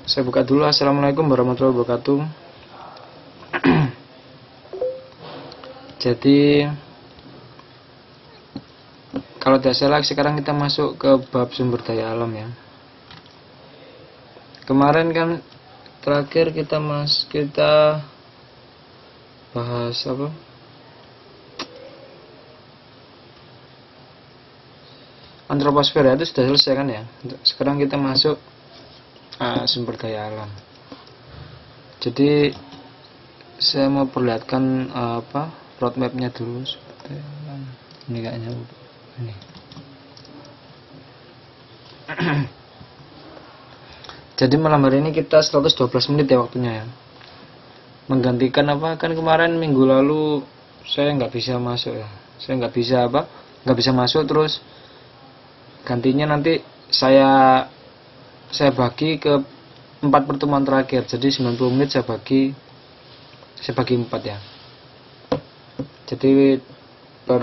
Saya buka dulu. Assalamualaikum warahmatullahi wabarakatuh. Jadi kalau tidak salah sekarang kita masuk ke bab sumber daya alam ya. Kemarin kan terakhir kita bahas apa? Antroposfer ya, itu sudah selesai kan ya. Sekarang kita masuk sumber daya alam. Jadi saya mau perlihatkan roadmapnya dulu. Ini kayaknya ini. Jadi malam hari ini kita 112 menit ya waktunya ya. Menggantikan kan kemarin minggu lalu saya nggak bisa masuk ya. Saya nggak bisa masuk, terus gantinya nanti saya bagi ke 4 pertemuan terakhir. Jadi 90 menit saya bagi 4 ya. Jadi per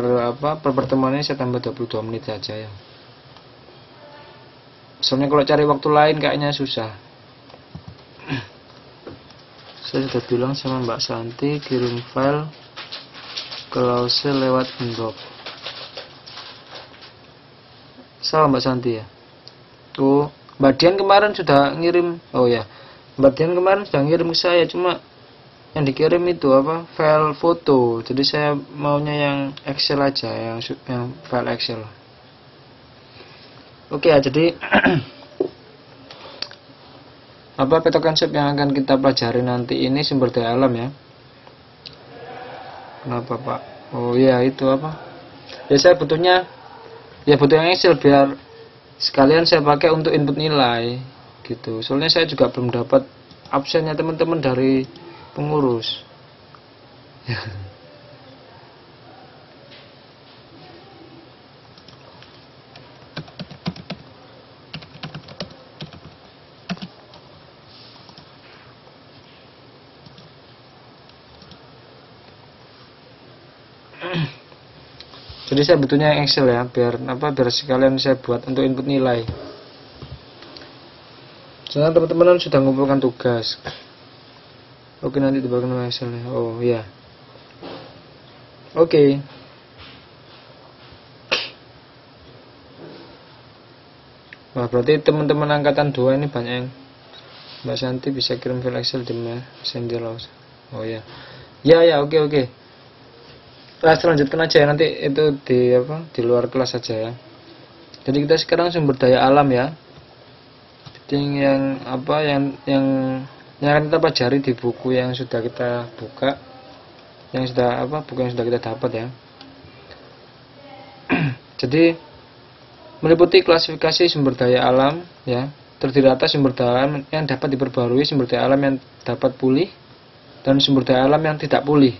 pertemuan ini saya tambah 22 menit saja ya. Soalnya kalau cari waktu lain kayaknya susah. Saya sudah bilang sama Mbak Santi kirim file ke Lause lewat inbox. Salah Mbak Santi ya. Oh, Mbak Dian kemarin sudah ngirim. Oh ya, Mbak Dian kemarin sudah ngirim ke saya, cuma yang dikirim itu file foto. Jadi saya maunya yang Excel aja, yang file Excel. Oke ya, jadi peta konsep yang akan kita pelajari nanti ini sumber daya alam ya. Kenapa Pak? Oh ya, itu ya saya butuh yang Excel biar sekalian saya pakai untuk input nilai gitu. Soalnya saya juga belum dapat absennya teman-teman dari pengurus. Jadi saya butuhnya Excel ya, biar sekalian saya buat untuk input nilai. Soalnya teman-teman sudah mengumpulkan tugas. Oke, nanti dibagikan Excel ya. Oh iya. Oke. Wah, berarti teman-teman angkatan 2 ini banyak yang Mbak Santi bisa kirim file Excel di Messenger. Oh iya. Ya, oke. Nah, selanjutkan aja ya, nanti itu di luar kelas saja ya. Jadi kita sekarang sumber daya alam ya. Jadi yang akan kita pelajari di buku yang sudah kita buka, buku yang sudah kita dapat ya. Jadi meliputi klasifikasi sumber daya alam ya, terdiri atas sumber daya alam yang dapat diperbarui, sumber daya alam yang dapat pulih, dan sumber daya alam yang tidak pulih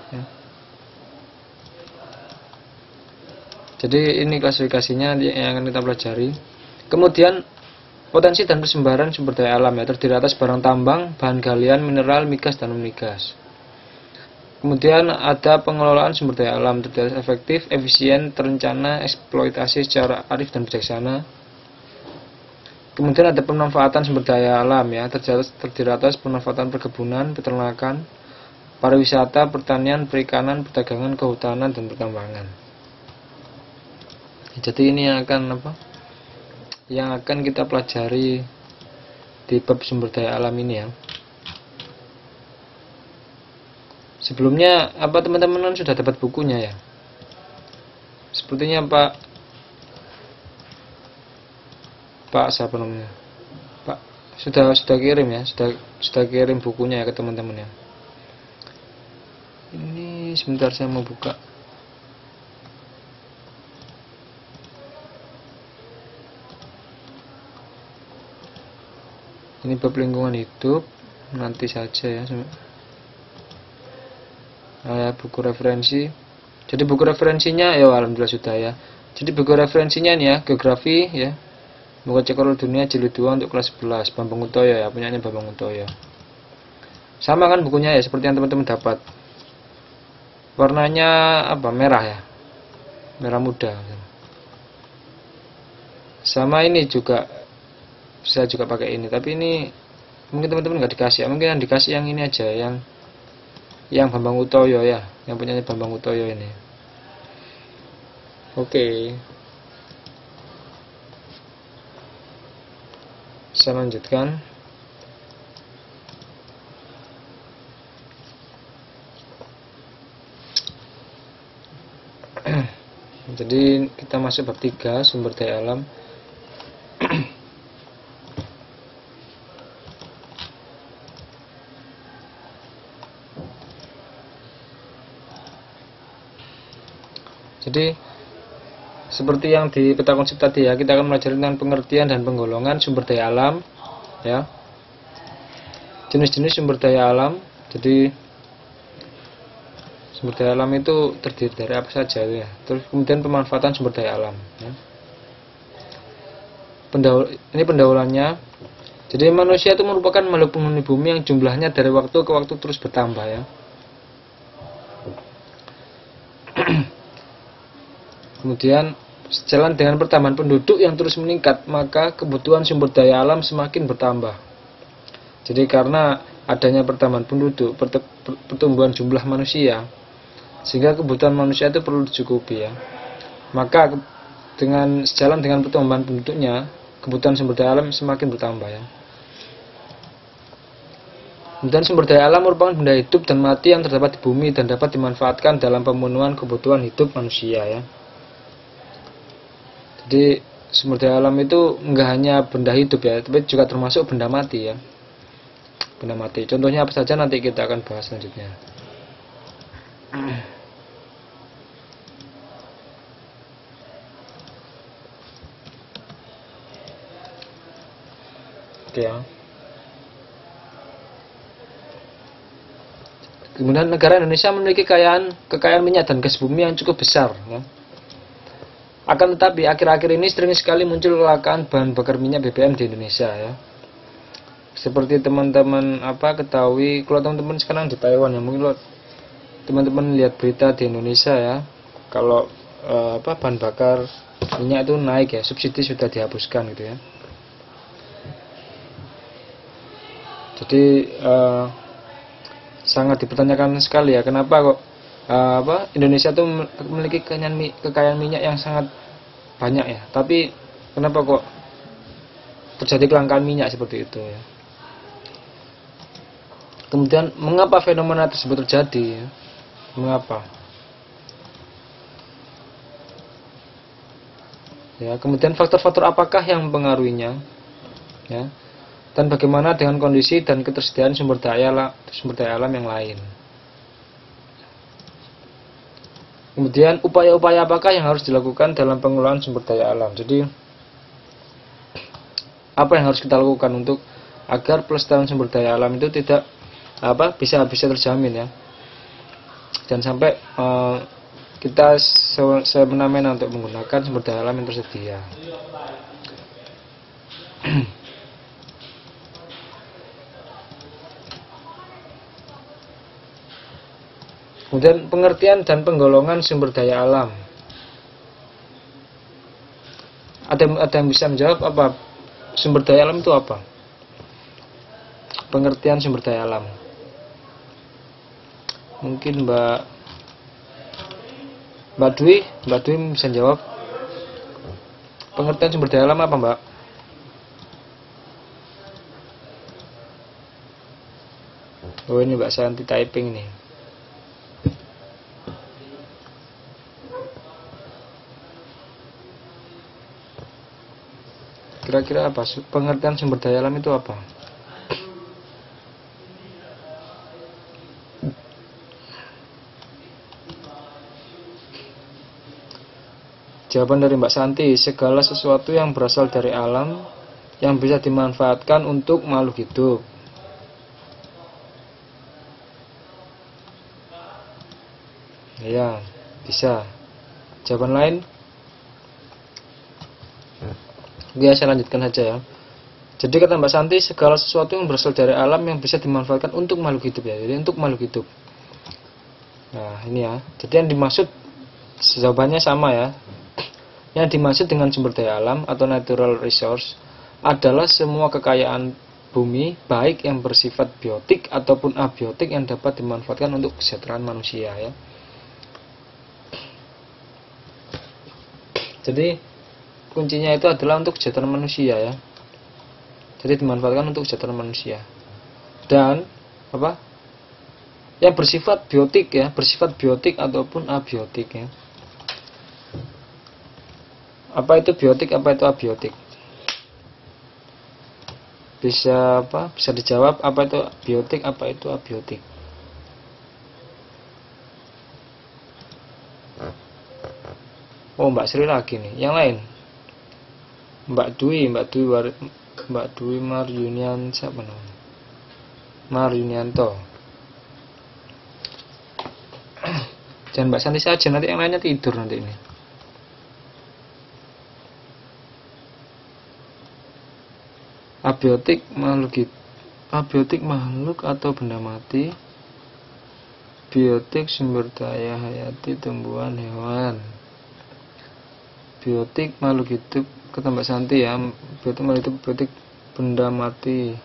ya. Jadi ini klasifikasinya yang akan kita pelajari. Kemudian potensi dan persembaran sumber daya alam ya, terdiri atas barang tambang, bahan galian, mineral, migas, dan non-migas. Kemudian ada pengelolaan sumber daya alam, terdiri atas efektif, efisien, terencana, eksploitasi secara arif dan bijaksana. Kemudian ada pemanfaatan sumber daya alam ya, terdiri atas pemanfaatan perkebunan, peternakan, pariwisata, pertanian, perikanan, perdagangan, kehutanan, dan pertambangan. Jadi ini yang akan kita pelajari di bab sumber daya alam ini ya. Sebelumnya teman-teman sudah dapat bukunya ya. Sepertinya Pak siapa namanya? Pak sudah kirim ya, sudah kirim bukunya ya ke teman-teman ya. Ini sebentar saya mau buka. Ini bab lingkungan hidup, nanti saja ya. Buku referensi. Jadi buku referensinya ya alhamdulillah sudah ya. Jadi buku referensinya nih ya, geografi ya, buku cekor dunia jilid 2 untuk kelas 11, Bambang Utoyo ya, punyanya Bambang Utoyo. Sama kan bukunya ya, seperti yang teman-teman dapat. Warnanya merah ya, merah muda. Sama ini juga, saya juga pakai ini, tapi ini Mungkin teman-teman nggak dikasih, mungkin yang dikasih yang ini aja, yang Bambang Utoyo ya, yang punyanya Bambang Utoyo ini. Oke. Saya lanjutkan. Jadi kita masuk bab 3, sumber daya alam. Jadi seperti yang di peta konsep tadi ya, kita akan mempelajari tentang pengertian dan penggolongan sumber daya alam ya. Jenis-jenis sumber daya alam. Jadi sumber daya alam itu terdiri dari apa saja ya. Terus kemudian pemanfaatan sumber daya alam ya. Ini pendahuluannya. Jadi manusia itu merupakan makhluk penghuni bumi yang jumlahnya dari waktu ke waktu terus bertambah ya. Kemudian sejalan dengan pertambahan penduduk yang terus meningkat, maka kebutuhan sumber daya alam semakin bertambah. Jadi karena adanya pertambahan penduduk, pertumbuhan jumlah manusia, sehingga kebutuhan manusia itu perlu dicukupi ya. Maka sejalan dengan pertumbuhan penduduknya, kebutuhan sumber daya alam semakin bertambah ya. Kemudian sumber daya alam merupakan benda hidup dan mati yang terdapat di bumi dan dapat dimanfaatkan dalam pemenuhan kebutuhan hidup manusia ya. Jadi sumber daya alam itu enggak hanya benda hidup ya, tapi juga termasuk benda mati ya. Benda mati. Contohnya apa saja nanti kita akan bahas selanjutnya. Oke ya. Kemudian negara Indonesia memiliki kekayaan minyak dan gas bumi yang cukup besar ya. Akan tetapi akhir-akhir ini sering sekali muncul kelangkaan bahan bakar minyak BBM di Indonesia ya. Seperti teman-teman ketahui, kalau teman-teman sekarang di Taiwan ya, mungkin teman-teman lihat berita di Indonesia ya, kalau bahan bakar minyak itu naik ya, subsidi sudah dihapuskan gitu ya. Jadi sangat dipertanyakan sekali ya, kenapa kok Indonesia itu memiliki kekayaan minyak yang sangat banyak ya, tapi kenapa kok terjadi kelangkaan minyak seperti itu ya. Kemudian mengapa fenomena tersebut terjadi ya? Mengapa ya, kemudian faktor-faktor apakah yang mempengaruhinya ya, dan bagaimana dengan kondisi dan ketersediaan sumber daya alam yang lain. Kemudian upaya-upaya apakah yang harus dilakukan dalam pengelolaan sumber daya alam. Jadi apa yang harus kita lakukan untuk agar pelestarian sumber daya alam itu tidak bisa terjamin ya. Dan sampai kita semena-mena untuk menggunakan sumber daya alam yang tersedia. Kemudian pengertian dan penggolongan sumber daya alam. Ada yang bisa menjawab apa sumber daya alam itu apa? Pengertian sumber daya alam. Mungkin Mbak Dwi bisa jawab. Pengertian sumber daya alam apa, Mbak? Oh, ini Mbak Santi typing nih. Kira-kira apa pengertian sumber daya alam itu apa? Jawaban dari Mbak Santi, segala sesuatu yang berasal dari alam yang bisa dimanfaatkan untuk makhluk hidup. Ya, bisa. Jawaban lain? Oke, saya lanjutkan saja ya. Jadi kata Mbak Santi, segala sesuatu yang berasal dari alam yang bisa dimanfaatkan untuk makhluk hidup ya. Jadi untuk makhluk hidup. Nah, ini ya. Jadi yang dimaksud jawabannya sama ya. Yang dimaksud dengan sumber daya alam atau natural resource adalah semua kekayaan bumi, baik yang bersifat biotik ataupun abiotik yang dapat dimanfaatkan untuk kesejahteraan manusia ya. Jadi kuncinya itu adalah untuk kesejahteraan manusia ya. Jadi dimanfaatkan untuk kesejahteraan manusia. Dan apa? Yang bersifat biotik ya, bersifat biotik ataupun abiotik ya. Apa itu biotik, apa itu abiotik? Bisa apa? Bisa dijawab apa itu biotik, apa itu abiotik? Oh, Mbak Sri lagi nih. Yang lain. Mbak Dwi Maryunian siapa namanya? Maryunianto. Jangan Mbak Santi saja, nanti yang lainnya tidur nanti ini. Abiotik makhluk atau benda mati. Biotik sumber daya hayati tumbuhan hewan. Biotik makhluk hidup, kata Mbak Santi ya. Biotik makhluk hidup, biotik benda mati.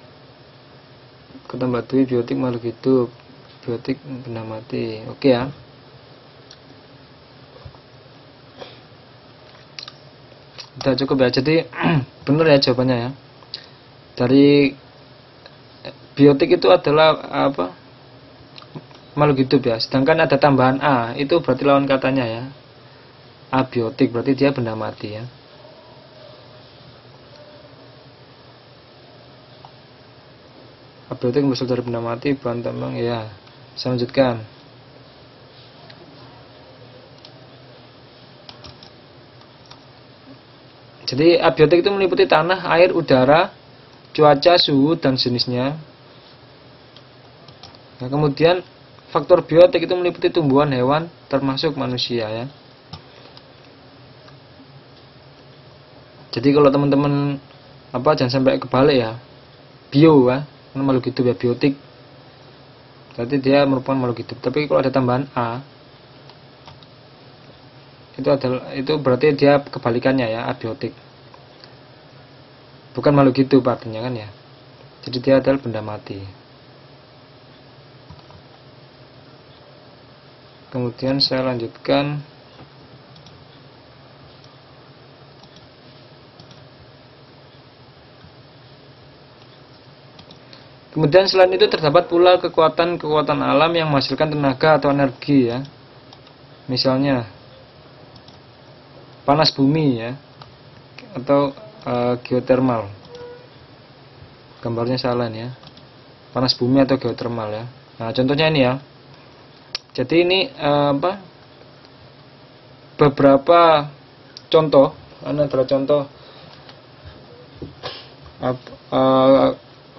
Kata Mbak Dwi, biotik makhluk hidup, biotik benda mati. Oke ya. Udah cukup ya. Jadi benar ya jawabannya ya. Dari biotik itu adalah apa? Makhluk hidup ya. Sedangkan ada tambahan A, itu berarti lawan katanya ya. Abiotik berarti dia benda mati ya. Abiotik berasal dari benda mati, bahan tambang ya. Saya lanjutkan. Jadi abiotik itu meliputi tanah, air, udara, cuaca, suhu, dan jenisnya. Nah, kemudian faktor biotik itu meliputi tumbuhan, hewan, termasuk manusia ya. Jadi kalau teman-teman jangan sampai kebalik ya. Bio ya, makhluk hidup ya, biotik. Berarti dia merupakan makhluk hidup. Tapi kalau ada tambahan A, itu berarti dia kebalikannya ya, abiotik. Bukan makhluk hidup artinya kan ya. Jadi dia adalah benda mati. Kemudian saya lanjutkan. Kemudian selain itu terdapat pula kekuatan alam yang menghasilkan tenaga atau energi ya. Misalnya panas bumi ya, atau geotermal. Gambarnya salah nih ya. Panas bumi atau geotermal ya. Nah, contohnya ini ya. Jadi ini beberapa contoh, ini adalah contoh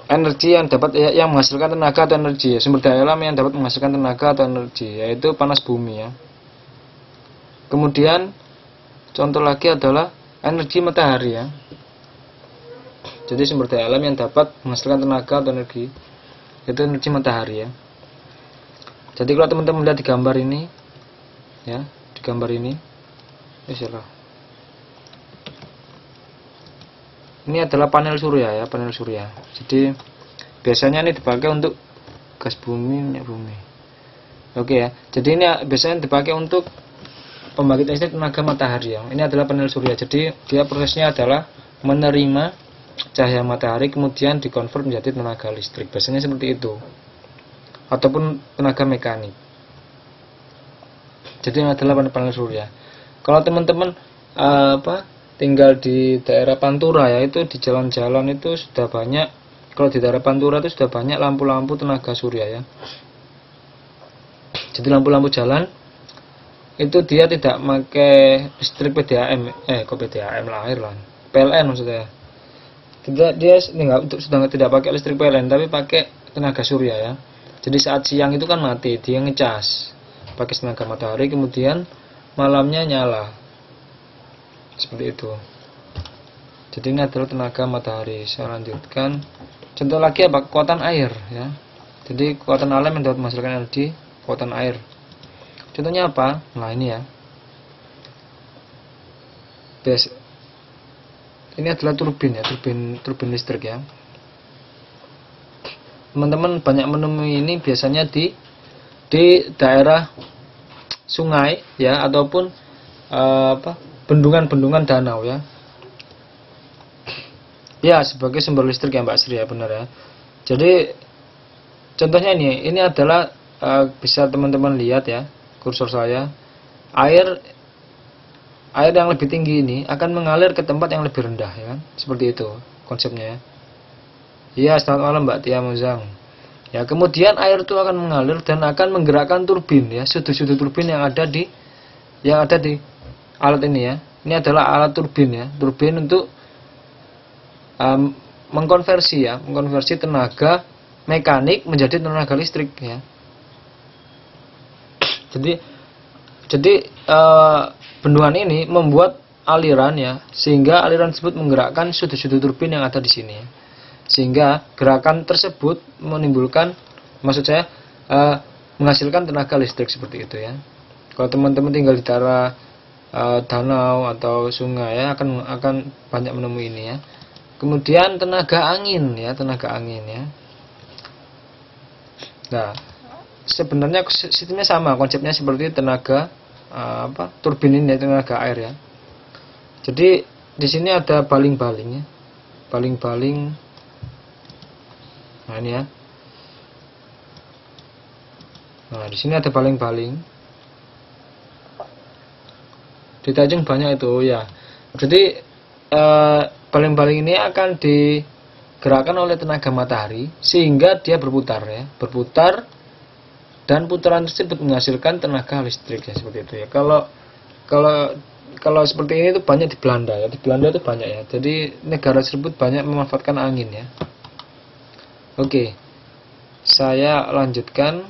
energi yang menghasilkan tenaga atau energi ya. Sumber daya alam yang dapat menghasilkan tenaga atau energi, yaitu panas bumi ya. Kemudian contoh lagi adalah energi matahari ya. Jadi sumber daya alam yang dapat menghasilkan tenaga atau energi, itu energi matahari ya. Jadi kalau teman-teman lihat di gambar ini ya, di gambar ini ini adalah panel surya ya, panel surya. Jadi biasanya ini dipakai untuk gas bumi, minyak bumi. Oke ya. Jadi ini biasanya dipakai untuk pembangkit listrik tenaga matahari ya. Ini adalah panel surya. Jadi dia prosesnya adalah menerima cahaya matahari kemudian dikonvert menjadi tenaga listrik. Biasanya seperti itu. Ataupun tenaga mekanik. Jadi ini adalah panel surya. Kalau teman-teman tinggal di daerah Pantura ya, itu di jalan-jalan itu sudah banyak. Kalau di daerah Pantura itu sudah banyak lampu-lampu tenaga surya ya. Jadi lampu-lampu jalan itu dia tidak pakai listrik PDAM, kok PDAM lahir lah, PLN maksudnya. Dia sudah tidak pakai listrik PLN, tapi pakai tenaga surya ya. Jadi saat siang itu kan mati, dia ngecas pakai tenaga matahari, kemudian malamnya nyala. Seperti itu. Jadi ini adalah tenaga matahari. Saya lanjutkan. Contoh lagi apa? Kekuatan air ya. Jadi kekuatan alam yang dapat menghasilkan energi, kekuatan air. Contohnya apa? Nah ini ya. Ini adalah turbin ya, turbin listrik ya. teman-teman banyak menemui ini biasanya di daerah sungai ya, ataupun bendungan-bendungan danau ya. Ya, sebagai sumber listrik ya Mbak Sri ya, benar ya. Jadi contohnya ini adalah bisa teman-teman lihat ya, kursor saya. Air yang lebih tinggi ini akan mengalir ke tempat yang lebih rendah ya kan? Seperti itu konsepnya ya. Iya, selamat malam Mbak Tia Muzang. Ya, kemudian air itu akan mengalir dan akan menggerakkan turbin ya, sudut-sudut turbin yang ada di alat ini ya. Ini adalah alat turbin ya, turbin untuk mengkonversi tenaga mekanik menjadi tenaga listrik ya. Jadi bendungan ini membuat aliran ya, sehingga aliran tersebut menggerakkan sudut-sudut turbin yang ada di sini ya. Sehingga gerakan tersebut menimbulkan, menghasilkan tenaga listrik seperti itu ya. Kalau teman-teman tinggal di daerah danau atau sungai ya, akan banyak menemui ini ya. Kemudian tenaga angin ya. Nah, sebenarnya sistemnya sama, konsepnya seperti tenaga turbin ini, tenaga air ya. Jadi di sini ada baling-baling ya. Baling-baling. Nah, ini ya. Nah, di sini ada baling-baling. Di Tanjung banyak itu ya. Jadi baling-baling ini akan digerakkan oleh tenaga matahari sehingga dia berputar ya, dan putaran tersebut menghasilkan tenaga listrik ya, seperti itu ya. Kalau seperti ini itu banyak di Belanda ya. Di Belanda itu banyak ya. Jadi negara tersebut banyak memanfaatkan angin ya. Oke. Saya lanjutkan.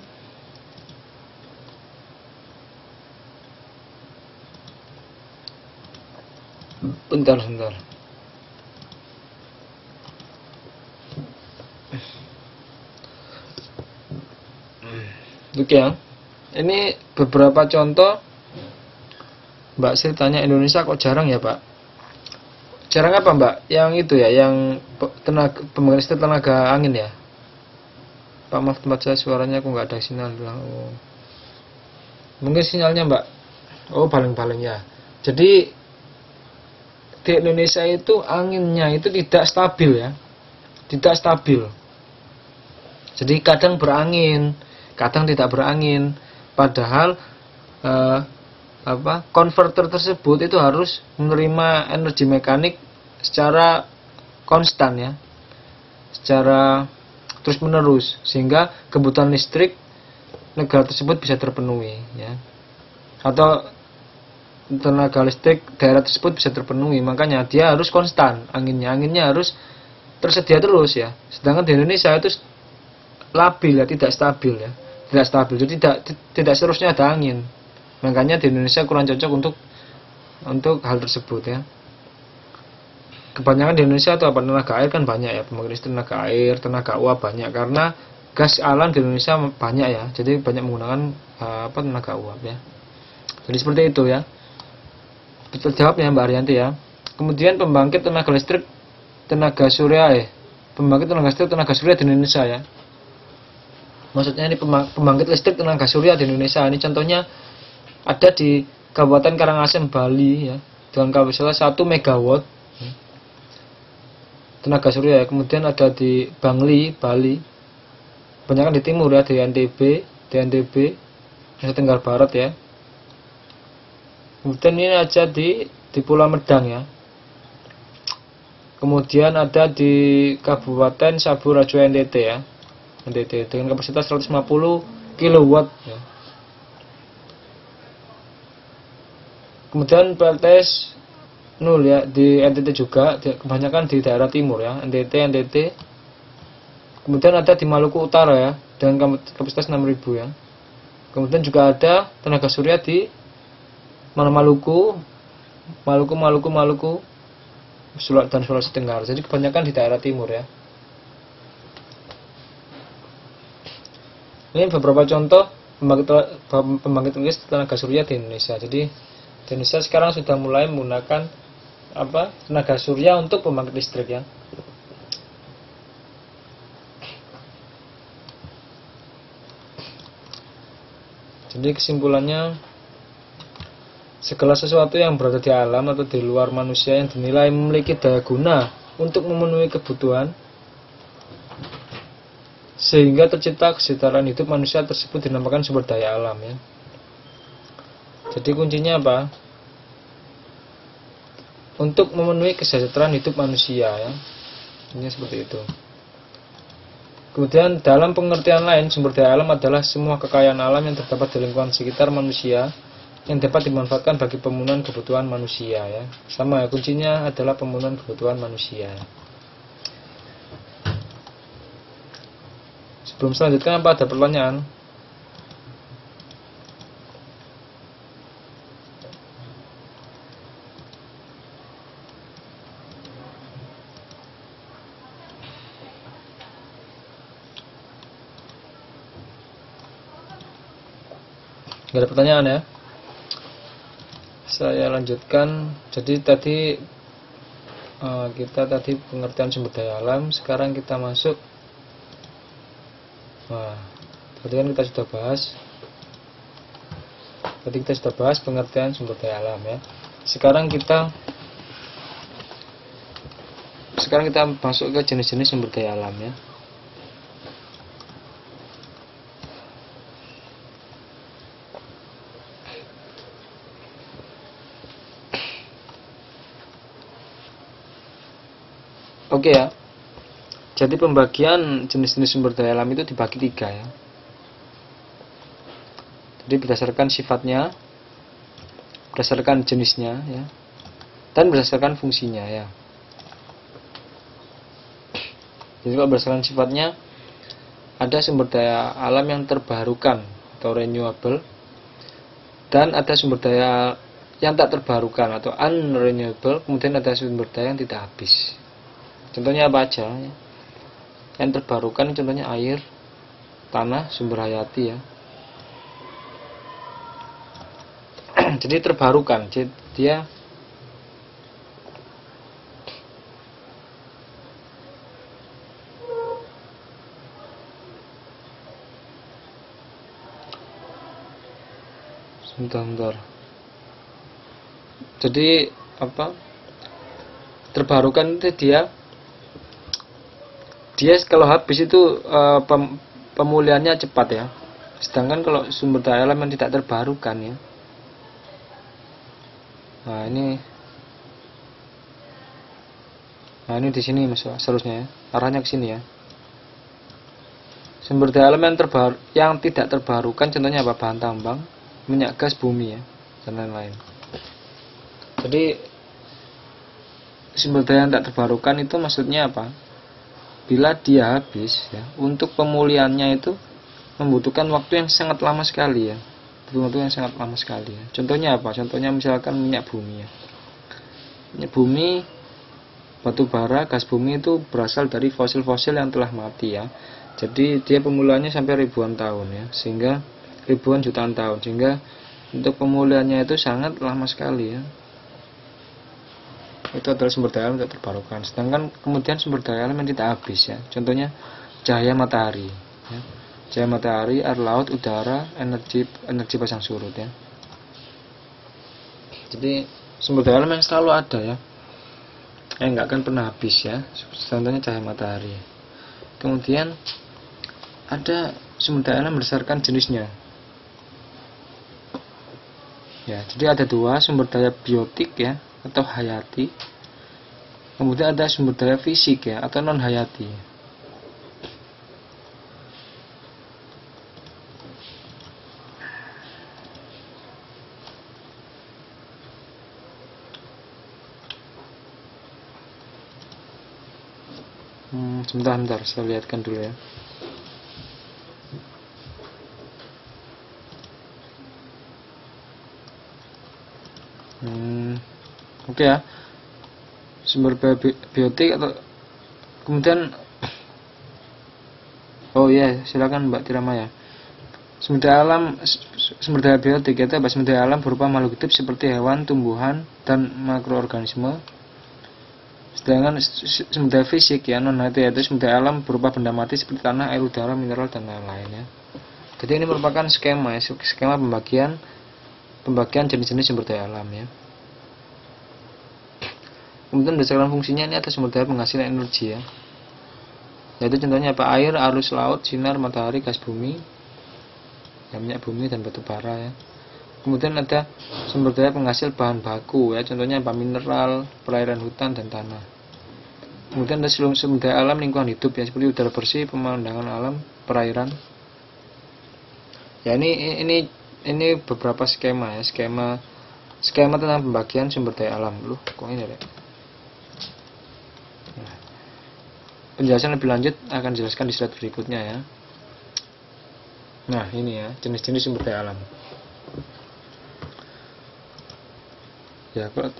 Bentar. Oke ya. Ini beberapa contoh. Mbak Sri tanya, Indonesia kok jarang ya Pak? Jarang apa Mbak? Yang itu ya, yang pembangkit listrik tenaga angin ya. Pak, maaf tempat saya suaranya aku nggak ada sinyal. Oh. Mungkin sinyalnya Mbak. Oh, baling-baling ya. Jadi di Indonesia itu anginnya itu tidak stabil ya. Tidak stabil. Jadi kadang berangin, kadang tidak berangin. Padahal konverter tersebut itu harus menerima energi mekanik secara konstan ya, secara terus menerus, sehingga kebutuhan listrik negara tersebut bisa terpenuhi ya, atau tenaga listrik daerah tersebut bisa terpenuhi. Makanya dia harus konstan, anginnya harus tersedia terus ya. Sedangkan di Indonesia itu labil ya, tidak stabil ya, tidak stabil. Jadi tidak seterusnya ada angin. Makanya di Indonesia kurang cocok untuk hal tersebut ya. Kebanyakan di Indonesia itu tenaga air kan banyak ya, pembangkit listrik tenaga air, tenaga uap banyak, karena gas alam di Indonesia banyak ya. Jadi banyak menggunakan tenaga uap ya. Jadi seperti itu ya. Betul jawab ya Mbak Arianti ya. Kemudian pembangkit tenaga listrik tenaga surya pembangkit tenaga listrik tenaga surya di Indonesia ya. Maksudnya ini pembangkit listrik tenaga surya di Indonesia. Ini contohnya ada di Kabupaten Karangasem, Bali ya, dengan kapasitas 1 MW tenaga surya ya. Kemudian ada di Bangli, Bali. Banyak di timur ya, di NTB, Nusa Tenggara Barat ya. Kemudian ini ada di Pulau Medang ya. Kemudian ada di Kabupaten Saburajo NTT ya. NTT dengan kapasitas 150 kW ya. Kemudian PLTS 0 ya, di NTT juga, kebanyakan di daerah timur ya, NTT. Kemudian ada di Maluku Utara ya, dengan kapasitas 6.000 ya. Kemudian juga ada tenaga surya di Maluku, dan Sulawesi Tenggara. Jadi kebanyakan di daerah timur ya. Ini beberapa contoh pembangkit listrik tenaga surya di Indonesia. Jadi di Indonesia sekarang sudah mulai menggunakan tenaga surya untuk pembangkit listrik ya. Jadi kesimpulannya, segala sesuatu yang berada di alam atau di luar manusia yang dinilai memiliki daya guna untuk memenuhi kebutuhan sehingga tercipta kesejahteraan hidup manusia tersebut dinamakan sumber daya alam ya. Jadi kuncinya apa? Untuk memenuhi kesejahteraan hidup manusia ya. Ini seperti itu. Kemudian dalam pengertian lain, sumber daya alam adalah semua kekayaan alam yang terdapat di lingkungan sekitar manusia yang dapat dimanfaatkan bagi pemenuhan kebutuhan manusia ya. Sama ya, kuncinya adalah pemenuhan kebutuhan manusia. Sebelum selanjutnya, apa ada pertanyaan? Gak ada pertanyaan ya? Saya lanjutkan. Jadi tadi kita tadi pengertian sumber daya alam. Sekarang kita masuk. Nah, tadi kan kita sudah bahas. Tadi kita sudah bahas pengertian sumber daya alam ya. Sekarang kita masuk ke jenis-jenis sumber daya alam ya. Oke ya. Jadi pembagian jenis-jenis sumber daya alam itu dibagi 3 ya. Jadi berdasarkan sifatnya, berdasarkan jenisnya ya, dan berdasarkan fungsinya ya. Jadi kalau berdasarkan sifatnya, ada sumber daya alam yang terbarukan atau renewable, dan ada sumber daya yang tak terbarukan atau unrenewable, kemudian ada sumber daya yang tidak habis. Contohnya apa aja ya? Yang terbarukan contohnya air, tanah, sumber hayati ya. Jadi terbarukan, dia sebentar. Jadi apa? Terbarukan itu dia kalau habis itu pemulihannya cepat ya. Sedangkan kalau sumber daya alam yang tidak terbarukan ya. Nah ini di sini Mas seharusnya ya. Arahnya ke sini ya. Sumber daya alam yang tidak terbarukan contohnya apa? Bahan tambang, minyak gas bumi ya, dan lain-lain. Jadi sumber daya yang tak terbarukan itu maksudnya apa? Bila dia habis ya, untuk pemulihannya itu membutuhkan waktu yang sangat lama sekali ya. Waktu yang sangat lama sekali ya. Contohnya apa? Contohnya misalkan minyak bumi ya. Minyak bumi, batu bara, gas bumi itu berasal dari fosil-fosil yang telah mati ya. Jadi dia pemulihannya sampai ribuan tahun ya, sehingga ribuan jutaan tahun, sehingga untuk pemulihannya itu sangat lama sekali ya. Itu adalah sumber daya alam tidak terbarukan. Sedangkan kemudian sumber daya alam yang tidak habis ya. Contohnya cahaya matahari ya. Cahaya matahari, air laut, udara, energi pasang surut ya. Jadi sumber daya alam yang selalu ada ya, yang nggak akan pernah habis ya. Contohnya cahaya matahari. Kemudian ada sumber daya alam berdasarkan jenisnya ya. Jadi ada 2, sumber daya biotik ya atau hayati, kemudian ada sumber daya fisik ya atau non hayati. Sebentar, saya lihatkan dulu ya. Oke ya. Sumber biotik atau kemudian silakan Mbak Tiramaya. Sumber daya biotik itu sumber daya alam berupa makhluk hidup seperti hewan, tumbuhan, dan makroorganisme. Sedangkan sumber daya fisik ya non hayati yaitu sumber daya alam berupa benda mati seperti tanah, air, udara, mineral, dan lain-lain ya. Itu Jadi ini merupakan skema ya, skema pembagian jenis-jenis sumber daya alam ya. Kemudian berdasarkan fungsinya ini ada sumber daya penghasil energi ya. Yaitu contohnya apa? Air, arus laut, sinar matahari, gas bumi, ya, minyak bumi dan batu bara ya. Kemudian ada sumber daya penghasil bahan baku ya, contohnya apa? Mineral, perairan hutan dan tanah. Kemudian ada sumber daya alam lingkungan hidup ya, seperti udara bersih, pemandangan alam, perairan. Ya ini beberapa skema ya, skema tentang pembagian sumber daya alam. Loh, kok ini ya? Nah, penjelasan lebih lanjut akan dijelaskan di slide berikutnya ya. Nah, ini ya, jenis-jenis sumber daya alam. Ya, kalau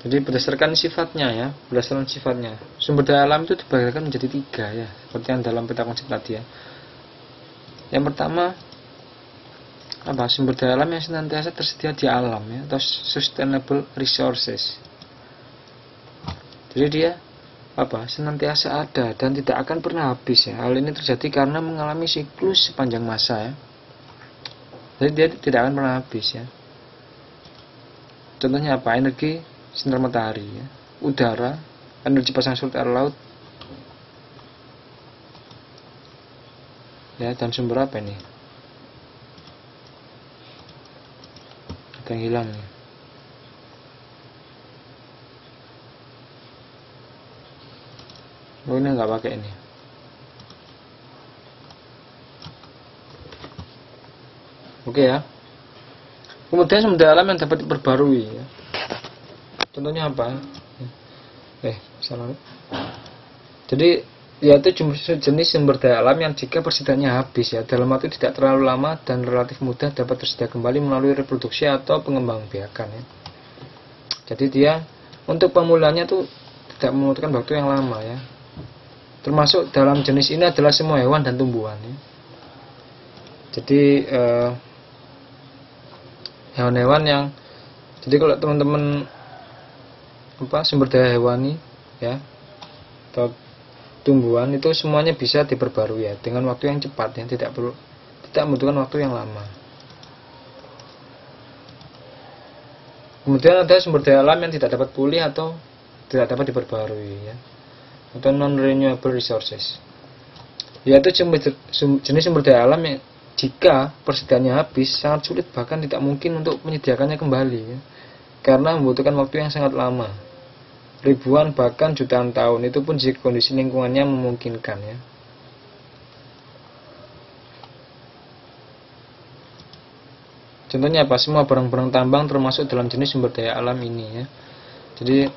jadi berdasarkan sifatnya, sumber daya alam itu dibagikan menjadi 3 ya, seperti yang dalam peta konsep tadi ya. Yang pertama apa? Sumber daya alam yang senantiasa tersedia di alam ya, atau sustainable resources. Jadi dia apa? Senantiasa ada dan tidak akan pernah habis ya. Hal ini terjadi karena mengalami siklus sepanjang masa ya. Jadi dia tidak akan pernah habis ya. Contohnya apa? Energi sinar matahari ya, udara, energi pasang surut air laut ya, dan sumber apa ini? Ada yang hilang ya. Oh, ini nggak pakai ini. Oke ya. Kemudian sumber daya alam yang dapat diperbarui ya. Contohnya apa? Salah. Jadi yaitu jenis sumber daya alam yang jika persediaannya habis ya, dalam waktu tidak terlalu lama dan relatif mudah dapat tersedia kembali melalui reproduksi atau pengembangbiakan ya. Jadi dia untuk pemulaannya tuh tidak membutuhkan waktu yang lama ya. Termasuk dalam jenis ini adalah semua hewan dan tumbuhan ya. Jadi hewan-hewan yang, jadi kalau teman-teman sumber daya hewani ya atau tumbuhan itu semuanya bisa diperbarui ya dengan waktu yang cepat ya, tidak membutuhkan waktu yang lama. Kemudian ada sumber daya alam yang tidak dapat pulih atau tidak dapat diperbarui ya, atau non renewable resources, yaitu jenis sumber daya alam yang jika persediaannya habis sangat sulit bahkan tidak mungkin untuk menyediakannya kembali ya, karena membutuhkan waktu yang sangat lama, ribuan bahkan jutaan tahun, itu pun jika kondisi lingkungannya memungkinkan ya. Contohnya apa? Semua barang-barang tambang termasuk dalam jenis sumber daya alam ini ya. Jadi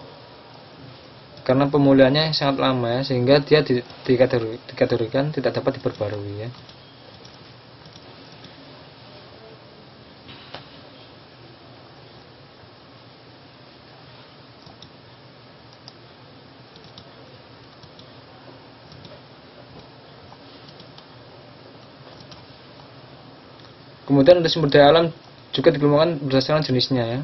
karena pemulihannya sangat lama ya, sehingga dia dikategorikan tidak dapat diperbarui ya. Kemudian ada sumber daya alam juga dikelompokkan berdasarkan jenisnya ya.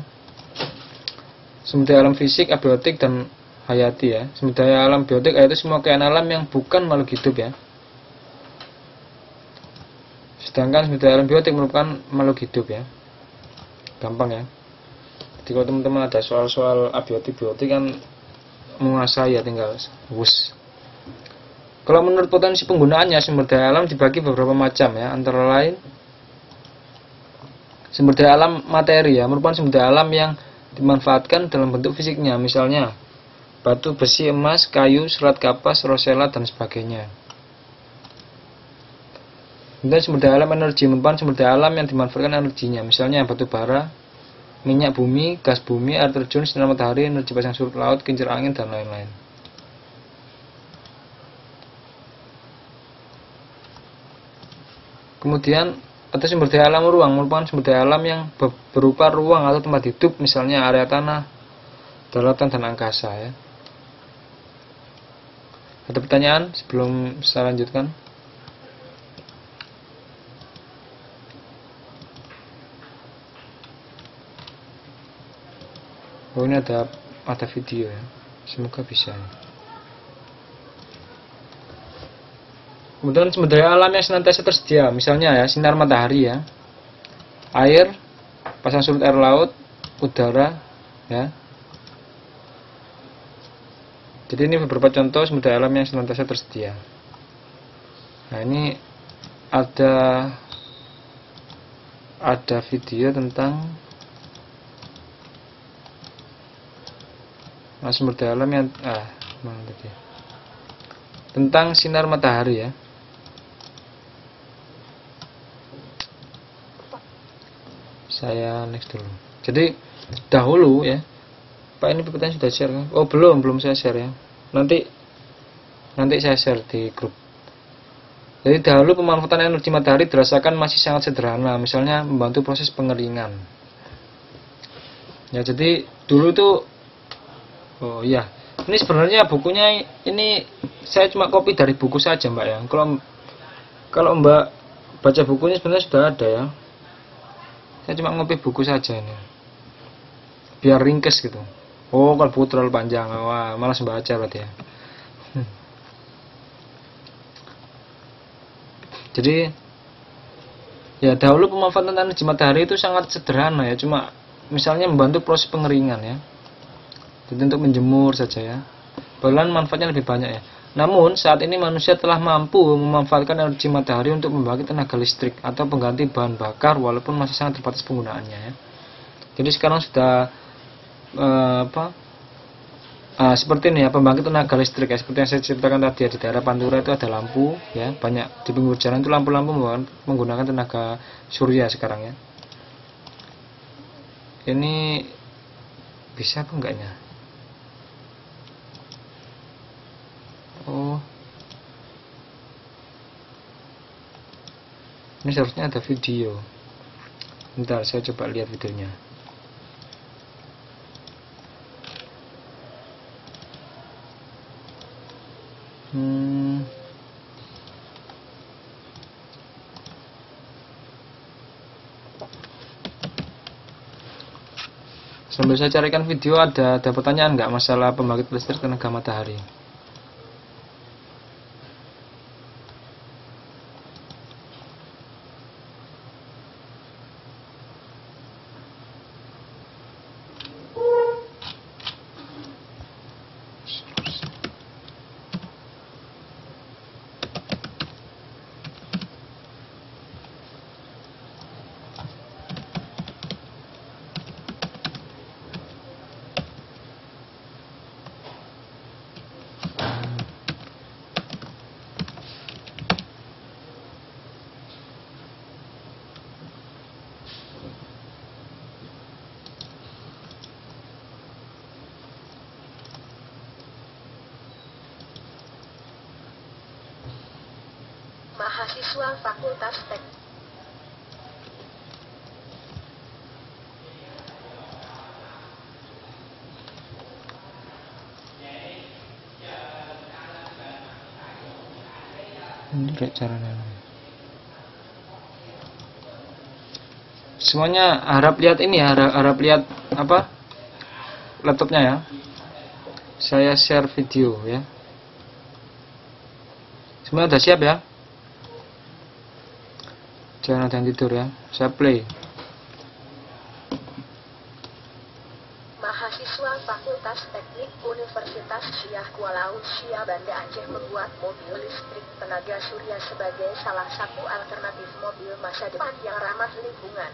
Sumber daya alam fisik, abiotik, dan hayati ya. Sumber daya alam biotik yaitu semua kekayaan alam yang bukan makhluk hidup ya. Sedangkan sumber daya alam biotik merupakan makhluk hidup ya. Gampang ya. Jadi kalau teman-teman ada soal-soal abiotik biotik kan menguasai ya, tinggal wus. Kalau menurut potensi penggunaannya, sumber daya alam dibagi beberapa macam ya, antara lain sumber daya alam materi ya, merupakan sumber daya alam yang dimanfaatkan dalam bentuk fisiknya, misalnya batu, besi, emas, kayu, serat kapas, rosella, dan sebagainya. Kemudian sumber daya alam energi merupakan sumber daya alam yang dimanfaatkan energinya, misalnya batu bara, minyak bumi, gas bumi, air terjun, sinar matahari, energi pasang surut laut, kincir angin, dan lain-lain. Kemudian atau sumber daya alam ruang merupakan sumber daya alam yang berupa ruang atau tempat hidup, misalnya area tanah, daratan, dan angkasa ya. Ada pertanyaan sebelum saya lanjutkan? Oh, ini ada video ya. Semoga bisa. Kemudian sumber daya alam yang senantiasa tersedia, misalnya ya sinar matahari ya, air, pasang surut air laut, udara ya. Jadi ini beberapa contoh sumber daya alam yang senantiasa tersedia. Nah, ini ada video tentang sumber daya alam yang mana tadi? Tentang sinar matahari ya. Saya next dulu. Jadi dahulu ya, Pak, ini PPT sudah share kan? Oh, belum saya share ya. Nanti saya share di grup. Jadi dahulu pemanfaatan energi matahari dirasakan masih sangat sederhana, misalnya membantu proses pengeringan. Ya, jadi dulu tuh, oh iya, ini sebenarnya bukunya ini saya cuma copy dari buku saja, Mbak ya. Kalau Mbak baca bukunya sebenarnya sudah ada ya. Saya cuma ngopi buku saja ini, biar ringkes gitu. Oh, kalau buku terlalu panjang, wah malas baca berarti ya. Jadi ya dahulu pemanfaatan energi matahari itu sangat sederhana ya, cuma misalnya membantu proses pengeringan ya. Jadi untuk menjemur saja ya. Bahkan manfaatnya lebih banyak ya. Namun saat ini manusia telah mampu memanfaatkan energi matahari untuk membangkit tenaga listrik atau pengganti bahan bakar walaupun masih sangat terbatas penggunaannya ya. Jadi sekarang sudah seperti ini ya, pembangkit tenaga listrik ya, seperti yang saya ceritakan tadi ya, di daerah Pantura itu ada lampu ya, banyak di pinggir jalan itu lampu-lampu menggunakan tenaga surya sekarang ya. Ini bisa apa enggaknya? Oh, ini seharusnya ada video. Bentar, saya coba lihat videonya. Sambil saya carikan video, ada pertanyaan nggak masalah pembangkit listrik tenaga matahari? Mahasiswa Fakultas Teknik. Ini kayak caranya. Semuanya harap lihat ini ya, harap lihat apa? Laptopnya ya. Saya share video ya. Semua udah siap ya? Jangan ada yang tidur ya. Saya play. Mahasiswa Fakultas Teknik Universitas Syah Kuala Lumpur Banda Aceh membuat mobil listrik tenaga surya sebagai salah satu alternatif mobil masa depan yang ramah lingkungan.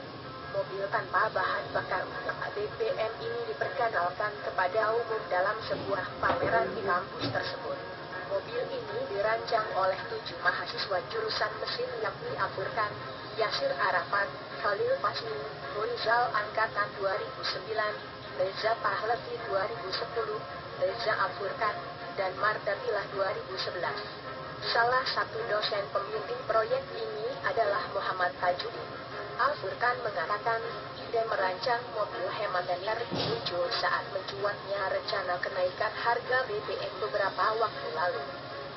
Mobil tanpa bahan bakar BBM ini diperkenalkan kepada umum dalam sebuah pameran di kampus tersebut. Mobil ini dirancang oleh 7 mahasiswa jurusan mesin yakni Afurkan, Yasir Arafat, Khalil Fasli, Rizal Angkatan 2009, Reza Pahlavi 2010, Reza Afurkan, dan Martatilah 2011. Salah satu dosen pembimbing proyek ini adalah Muhammad Tajuddin. Afurkan mengatakan ide merancang mobil hemat energi muncul saat mencuatnya rencana kenaikan harga BBM beberapa waktu lalu.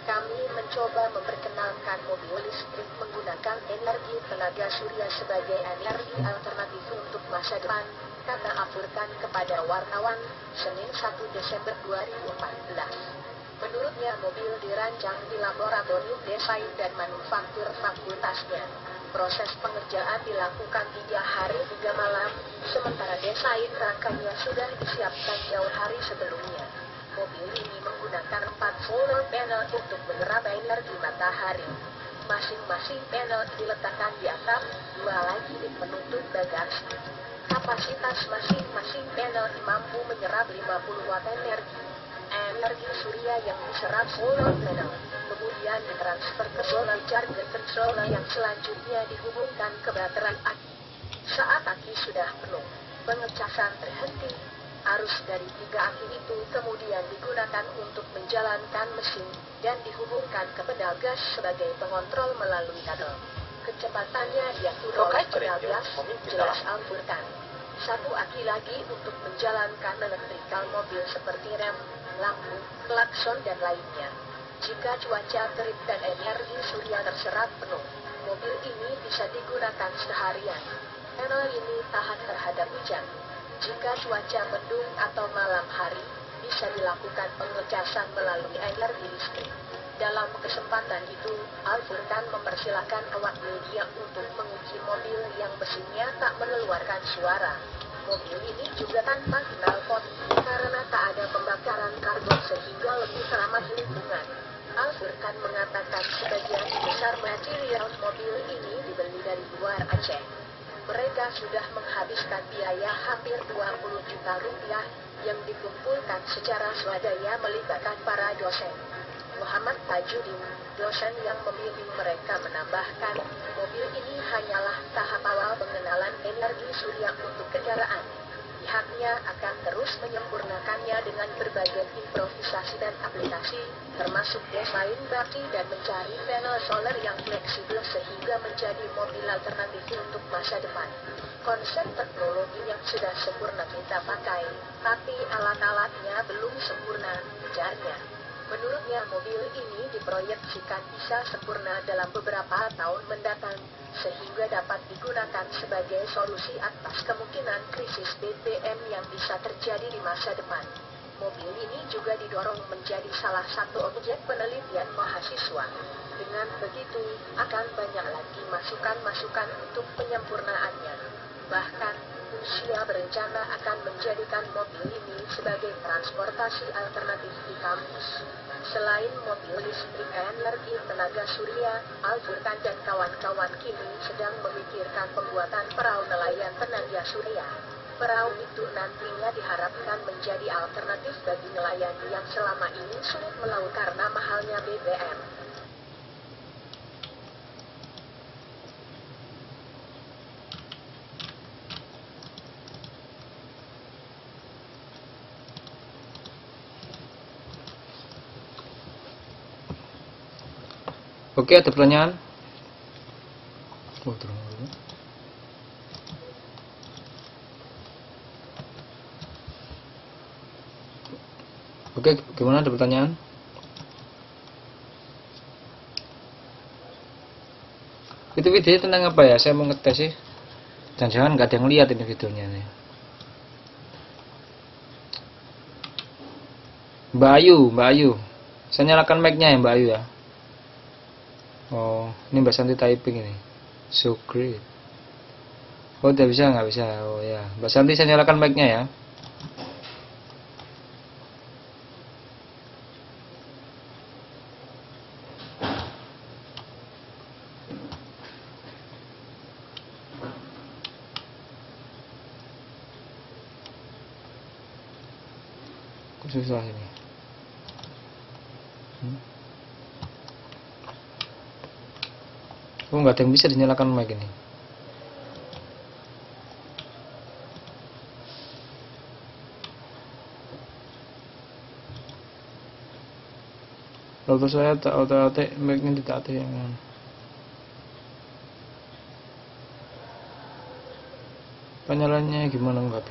Kami mencoba memperkenalkan mobil listrik menggunakan energi tenaga surya sebagai energi alternatif untuk masa depan, kata Al-Furqan kepada wartawan, Senin 1 Desember 2014. Menurutnya mobil dirancang di laboratorium desain dan manufaktur fakultasnya. Proses pengerjaan dilakukan 3 hari 3 malam, sementara desain rangkanya sudah disiapkan jauh hari sebelumnya. Mobil ini menggunakan 4 solar panel untuk menyerap energi matahari. Masing-masing panel diletakkan di atap, 2 lagi di penutup bagasi. Kapasitas masing-masing panel mampu menyerap 50 watt energi surya yang diserap solar panel. Kemudian ditransfer ke solar charger controller yang selanjutnya dihubungkan ke baterai aki. Saat aki sudah penuh, pengecasan terhenti. Arus dari 3 aki itu kemudian digunakan untuk menjalankan mesin dan dihubungkan ke pedal gas sebagai pengontrol melalui kabel. Kecepatannya diatur oleh pedal gas, jelas Al-Furqan. 1 aki lagi untuk menjalankan elektrikal mobil seperti rem, lampu, klakson dan lainnya. Jika cuaca terik dan energi surya terserap penuh, mobil ini bisa digunakan seharian. Panel ini tahan terhadap hujan. Jika cuaca mendung atau malam hari, bisa dilakukan pengecasan melalui energi listrik. Dalam kesempatan itu, Al-Furqan mempersilahkan awak media untuk menguji mobil yang mesinnya tak mengeluarkan suara. Mobil ini juga tanpa knalpot, karena tak ada pembakaran karbon sehingga lebih ramah lingkungan. Al-Furqan mengatakan sebagian besar material mobil ini dibeli dari luar Aceh. Mereka sudah menghabiskan biaya hampir 20 juta rupiah yang dikumpulkan secara swadaya melibatkan para dosen. Muhammad Tajudin, dosen yang membimbing mereka menambahkan, mobil ini hanyalah tahap awal pengenalan energi surya untuk kendaraan. Pihaknya akan terus menyempurnakannya dengan berbagai improvisasi dan aplikasi, termasuk desain baki dan mencari panel solar yang fleksibel sehingga menjadi mobil alternatif untuk masa depan. Konsep teknologi yang sudah sempurna kita pakai, tapi alat-alatnya belum sempurna, ujarnya. Menurutnya mobil ini diproyeksikan bisa sempurna dalam beberapa tahun mendatang, sehingga dapat digunakan sebagai solusi atas kemungkinan krisis BBM yang bisa terjadi di masa depan. Mobil ini juga didorong menjadi salah satu objek penelitian mahasiswa. Dengan begitu, akan banyak lagi masukan-masukan untuk penyempurnaannya. Bahkan, Rusia berencana akan menjadikan mobil ini sebagai transportasi alternatif di kampus. Selain mobil listrik energi tenaga surya, Al-Furqan dan kawan-kawan kini sedang memikirkan pembuatan perahu nelayan tenaga surya. Perahu itu nantinya diharapkan menjadi alternatif bagi nelayan yang selama ini sulit melaut karena mahalnya BBM. Oke, ada pertanyaan? Oke, gimana, ada pertanyaan? Itu videonya tentang apa ya? Saya mau ngetes sih. Jangan-jangan nggak ada yang lihat ini videonya nih. Mbak Ayu. Saya nyalakan mic-nya ya Mbak Ayu ya. Oh, ini Mbak Santi typing ini. So great. Oh, nggak bisa. Oh ya, Mbak Santi saya nyalakan mic-nya ya. Kok susah ini. Oh, nggak ada yang bisa dinyalakan mic ini. Auto saya tak auto mic-nya tidak ada yang penyalannya gimana, nggak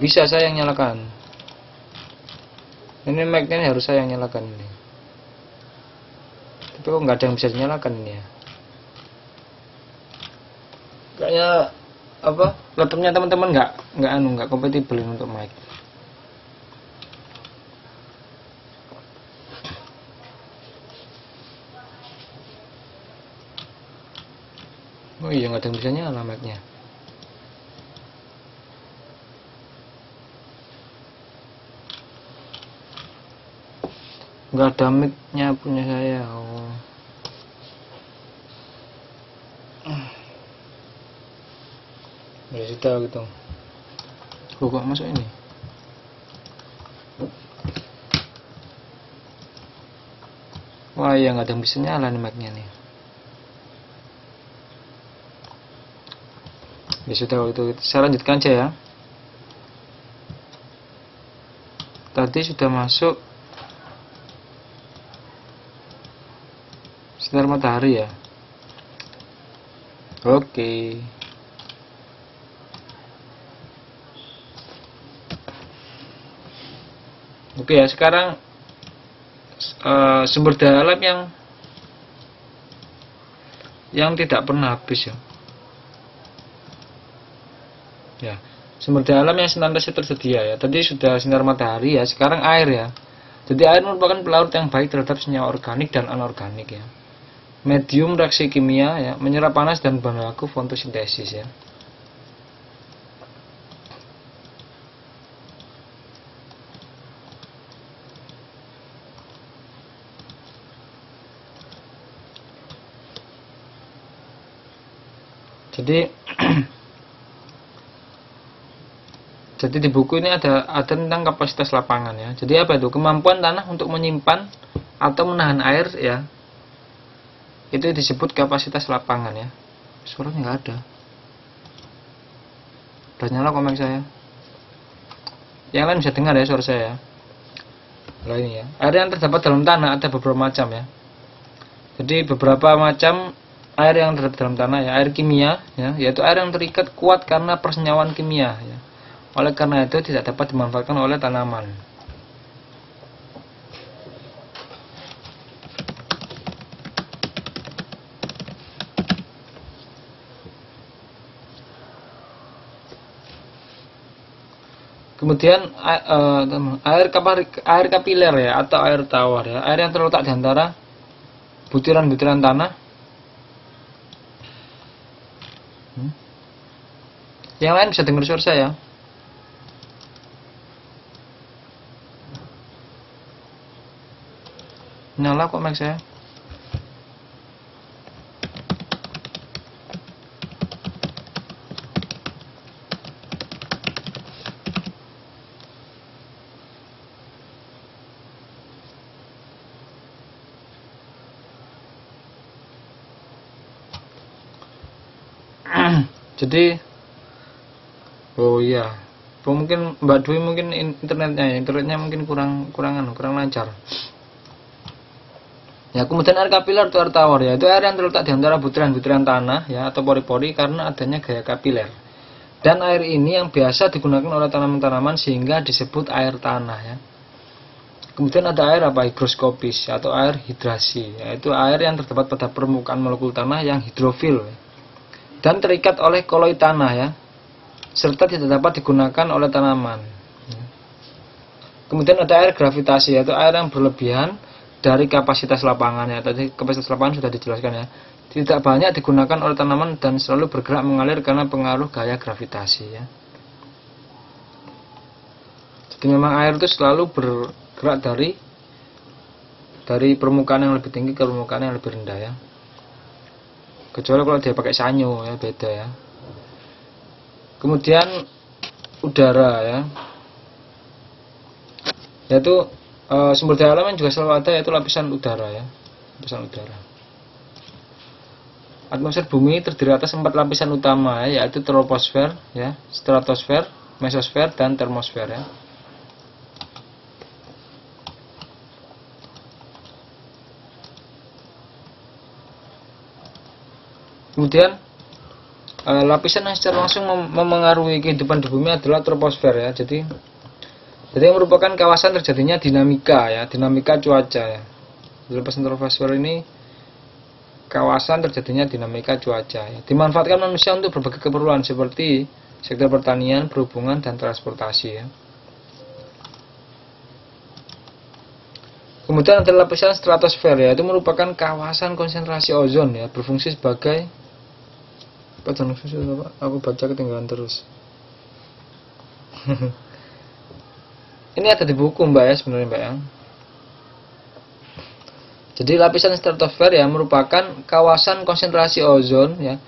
bisa saya yang nyalakan. Ini mic-nya harus saya yang nyalakan ini. Tapi kok nggak ada yang bisa dinyalakan ini ya. Kayaknya apa laptopnya teman-teman nggak kompatibel untuk mic. Oh iya, nggak ada yang bisa nyala mic-nya. Nggak ada mic-nya punya saya. Oh. Ya sudah gitu. Kok masuk ini? Wah ya, nggak ada yang bisa nyala nih mic-nya nih. Ya sudah itu. Saya lanjutkan aja ya. Tadi sudah masuk sinar matahari ya. Oke. Oke ya, sekarang sumber daya alam yang tidak pernah habis ya. Ya, sumber daya alam yang senantiasa tersedia ya. Tadi sudah sinar matahari ya, sekarang air ya. Jadi air merupakan pelarut yang baik terhadap senyawa organik dan anorganik ya. Medium reaksi kimia ya, menyerap panas dan bahan baku fotosintesis ya. Jadi di buku ini ada tentang kapasitas lapangan ya. Jadi apa itu? Kemampuan tanah untuk menyimpan atau menahan air ya. Itu disebut kapasitas lapangan ya. Suaranya nggak ada. Udah nyala komeng saya. Yang lain bisa dengar ya suara saya. Nah ini ya. Air yang terdapat dalam tanah ada beberapa macam ya. Jadi beberapa macam air yang terdapat dalam tanah ya. Air kimia ya, yaitu air yang terikat kuat karena persenyawaan kimia ya. Oleh karena itu tidak dapat dimanfaatkan oleh tanaman. Kemudian air kapiler ya, atau air tawar ya, air yang terletak di antara butiran-butiran tanah. Yang lain bisa dengar suara saya. Nyala kok mic saya. Jadi oh iya, mungkin Mbak Dwi mungkin internetnya mungkin kurang lancar. Ya, kemudian air kapiler atau air tawar ya, itu air yang terletak di antara butiran-butiran tanah ya atau pori-pori karena adanya gaya kapiler. Dan air ini yang biasa digunakan oleh tanaman-tanaman sehingga disebut air tanah ya. Kemudian ada air higroskopis atau air hidrasi, yaitu air yang terdapat pada permukaan molekul tanah yang hidrofil dan terikat oleh koloid tanah ya, serta tidak dapat digunakan oleh tanaman. Kemudian ada air gravitasi, yaitu air yang berlebihan dari kapasitas lapangannya. Tadi kapasitas lapangan sudah dijelaskan ya. Tidak banyak digunakan oleh tanaman dan selalu bergerak mengalir karena pengaruh gaya gravitasi ya. Jadi memang air itu selalu bergerak dari permukaan yang lebih tinggi ke permukaan yang lebih rendah ya. Kecuali kalau dia pakai sanyo ya, beda ya. Kemudian udara ya. Yaitu sumber daya alam yang juga selalu ada, yaitu lapisan udara ya. Lapisan udara. Atmosfer bumi terdiri atas 4 lapisan utama ya, yaitu troposfer ya, stratosfer, mesosfer, dan termosfer ya. Kemudian lapisan yang secara langsung memengaruhi kehidupan di bumi adalah troposfer ya. Jadi merupakan kawasan terjadinya dinamika ya, dinamika cuaca ya. Di lapisan troposfer ini kawasan terjadinya dinamika cuaca ya. Dimanfaatkan manusia untuk berbagai keperluan seperti sektor pertanian, perhubungan, dan transportasi ya. Kemudian ada lapisan stratosfer ya, itu merupakan kawasan konsentrasi ozon ya, berfungsi sebagai aku baca ketinggalan terus. Ini ada di buku Mbak ya sebenarnya Mbak ya. Jadi lapisan stratosfer ya merupakan kawasan konsentrasi ozon ya,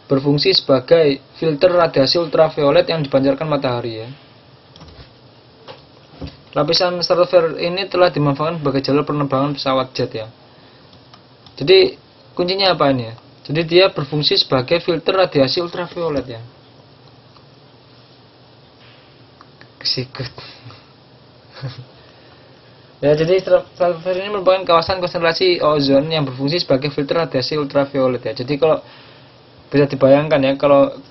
berfungsi sebagai filter radiasi ultraviolet yang dipancarkan matahari ya. Lapisan stratosfer ini telah dimanfaatkan sebagai jalur penerbangan pesawat jet ya. Jadi kuncinya apa ini ya? Jadi dia berfungsi sebagai filter radiasi ultraviolet ya. Kesikut. Ya, jadi stratosfer ini merupakan kawasan konsentrasi ozon yang berfungsi sebagai filter radiasi ultraviolet ya. Jadi kalau bisa dibayangkan ya,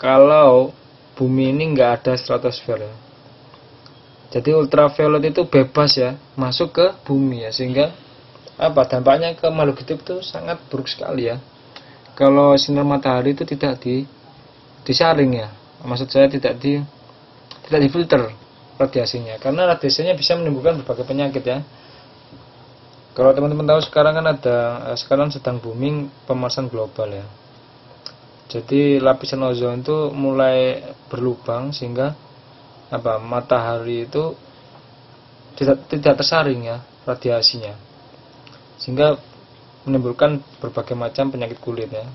kalau bumi ini nggak ada stratosfer ya. Jadi ultraviolet itu bebas ya masuk ke bumi ya, sehingga dampaknya ke makhluk hidup itu sangat buruk sekali ya. Kalau sinar matahari itu tidak disaring ya, maksud saya tidak difilter radiasinya, karena radiasinya bisa menimbulkan berbagai penyakit ya. Kalau teman-teman tahu sekarang kan sekarang sedang booming pemanasan global ya. Jadi lapisan ozon itu mulai berlubang sehingga matahari itu tidak tersaring ya radiasinya, sehingga menimbulkan berbagai macam penyakit kulit ya,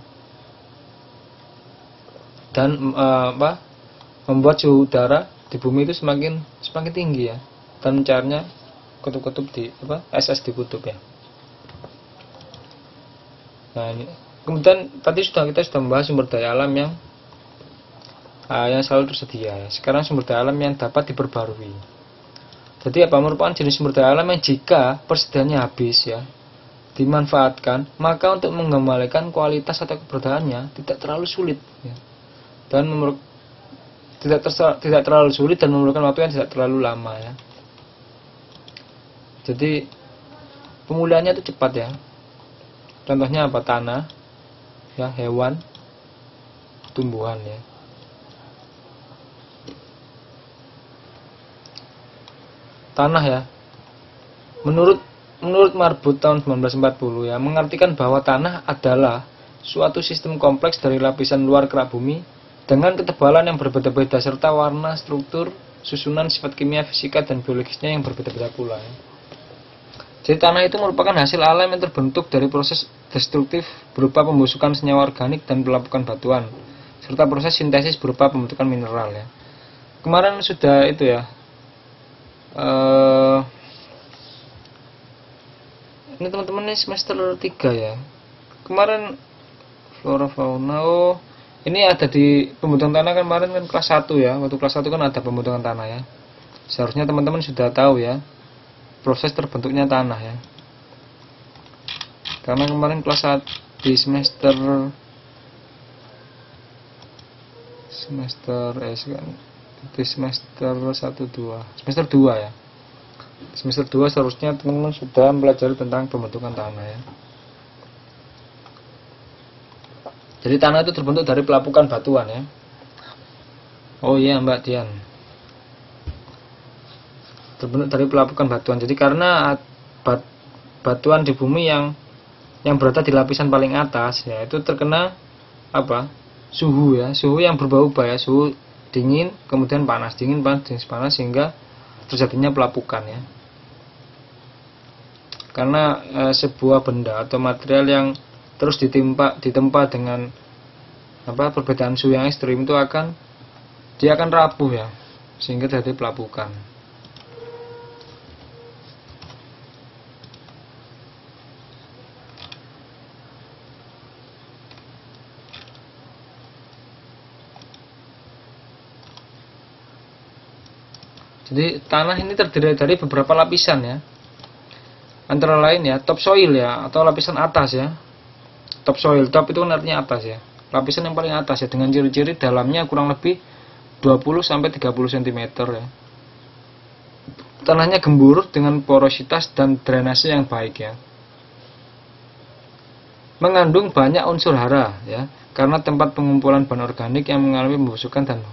dan membuat suhu udara di bumi itu semakin tinggi ya, dan mencairnya kutub-kutub es di kutub ya. Nah ini kemudian tadi kita sudah membahas sumber daya alam yang selalu tersedia ya. Sekarang sumber daya alam yang dapat diperbarui. Jadi merupakan jenis sumber daya alam yang jika persediaannya habis ya, dimanfaatkan, maka untuk mengembalikan kualitas atau keberadaannya tidak terlalu sulit ya. Dan tidak terlalu sulit dan memerlukan waktu yang tidak terlalu lama ya. Jadi pemulihannya itu cepat ya. Contohnya tanah ya, hewan, tumbuhan ya. Tanah ya, menurut Marbut tahun 1940 ya, mengartikan bahwa tanah adalah suatu sistem kompleks dari lapisan luar kerak bumi dengan ketebalan yang berbeda-beda serta warna, struktur, susunan, sifat kimia, fisika, dan biologisnya yang berbeda-beda pula ya. Jadi tanah itu merupakan hasil alam yang terbentuk dari proses destruktif berupa pembusukan senyawa organik dan pelapukan batuan, serta proses sintesis berupa pembentukan mineral ya. Kemarin sudah itu ya, ini teman-teman ini semester 3 ya. Kemarin flora fauna, ini ada di pembentukan tanah kan, kemarin kan kelas 1 ya. Waktu kelas 1 kan ada pembentukan tanah ya. Seharusnya teman-teman sudah tahu ya proses terbentuknya tanah ya. Karena kemarin kelas 1 di semester di semester 1 2 semester 2 ya. Semester 2 seharusnya teman-teman sudah mempelajari tentang pembentukan tanah ya. Jadi tanah itu terbentuk dari pelapukan batuan ya. Oh iya Mbak Dian, terbentuk dari pelapukan batuan. Jadi karena batuan di bumi yang berada di lapisan paling atas ya, itu terkena suhu ya, suhu yang berubah-ubah ya, suhu dingin kemudian panas, dingin panas, sehingga terjadinya pelapukan ya. Karena sebuah benda atau material yang terus ditempa dengan perbedaan suhu yang ekstrim itu dia akan rapuh ya, sehingga terjadi pelapukan. Jadi tanah ini terdiri dari beberapa lapisan ya. Antara lain ya, topsoil ya, atau lapisan atas ya. Topsoil, top itu kan artinya atas ya. Lapisan yang paling atas ya, dengan ciri-ciri dalamnya kurang lebih 20 sampai 30 cm ya. Tanahnya gembur dengan porositas dan drainase yang baik ya. mengandung banyak unsur hara ya, karena tempat pengumpulan bahan organik yang mengalami pembusukan dan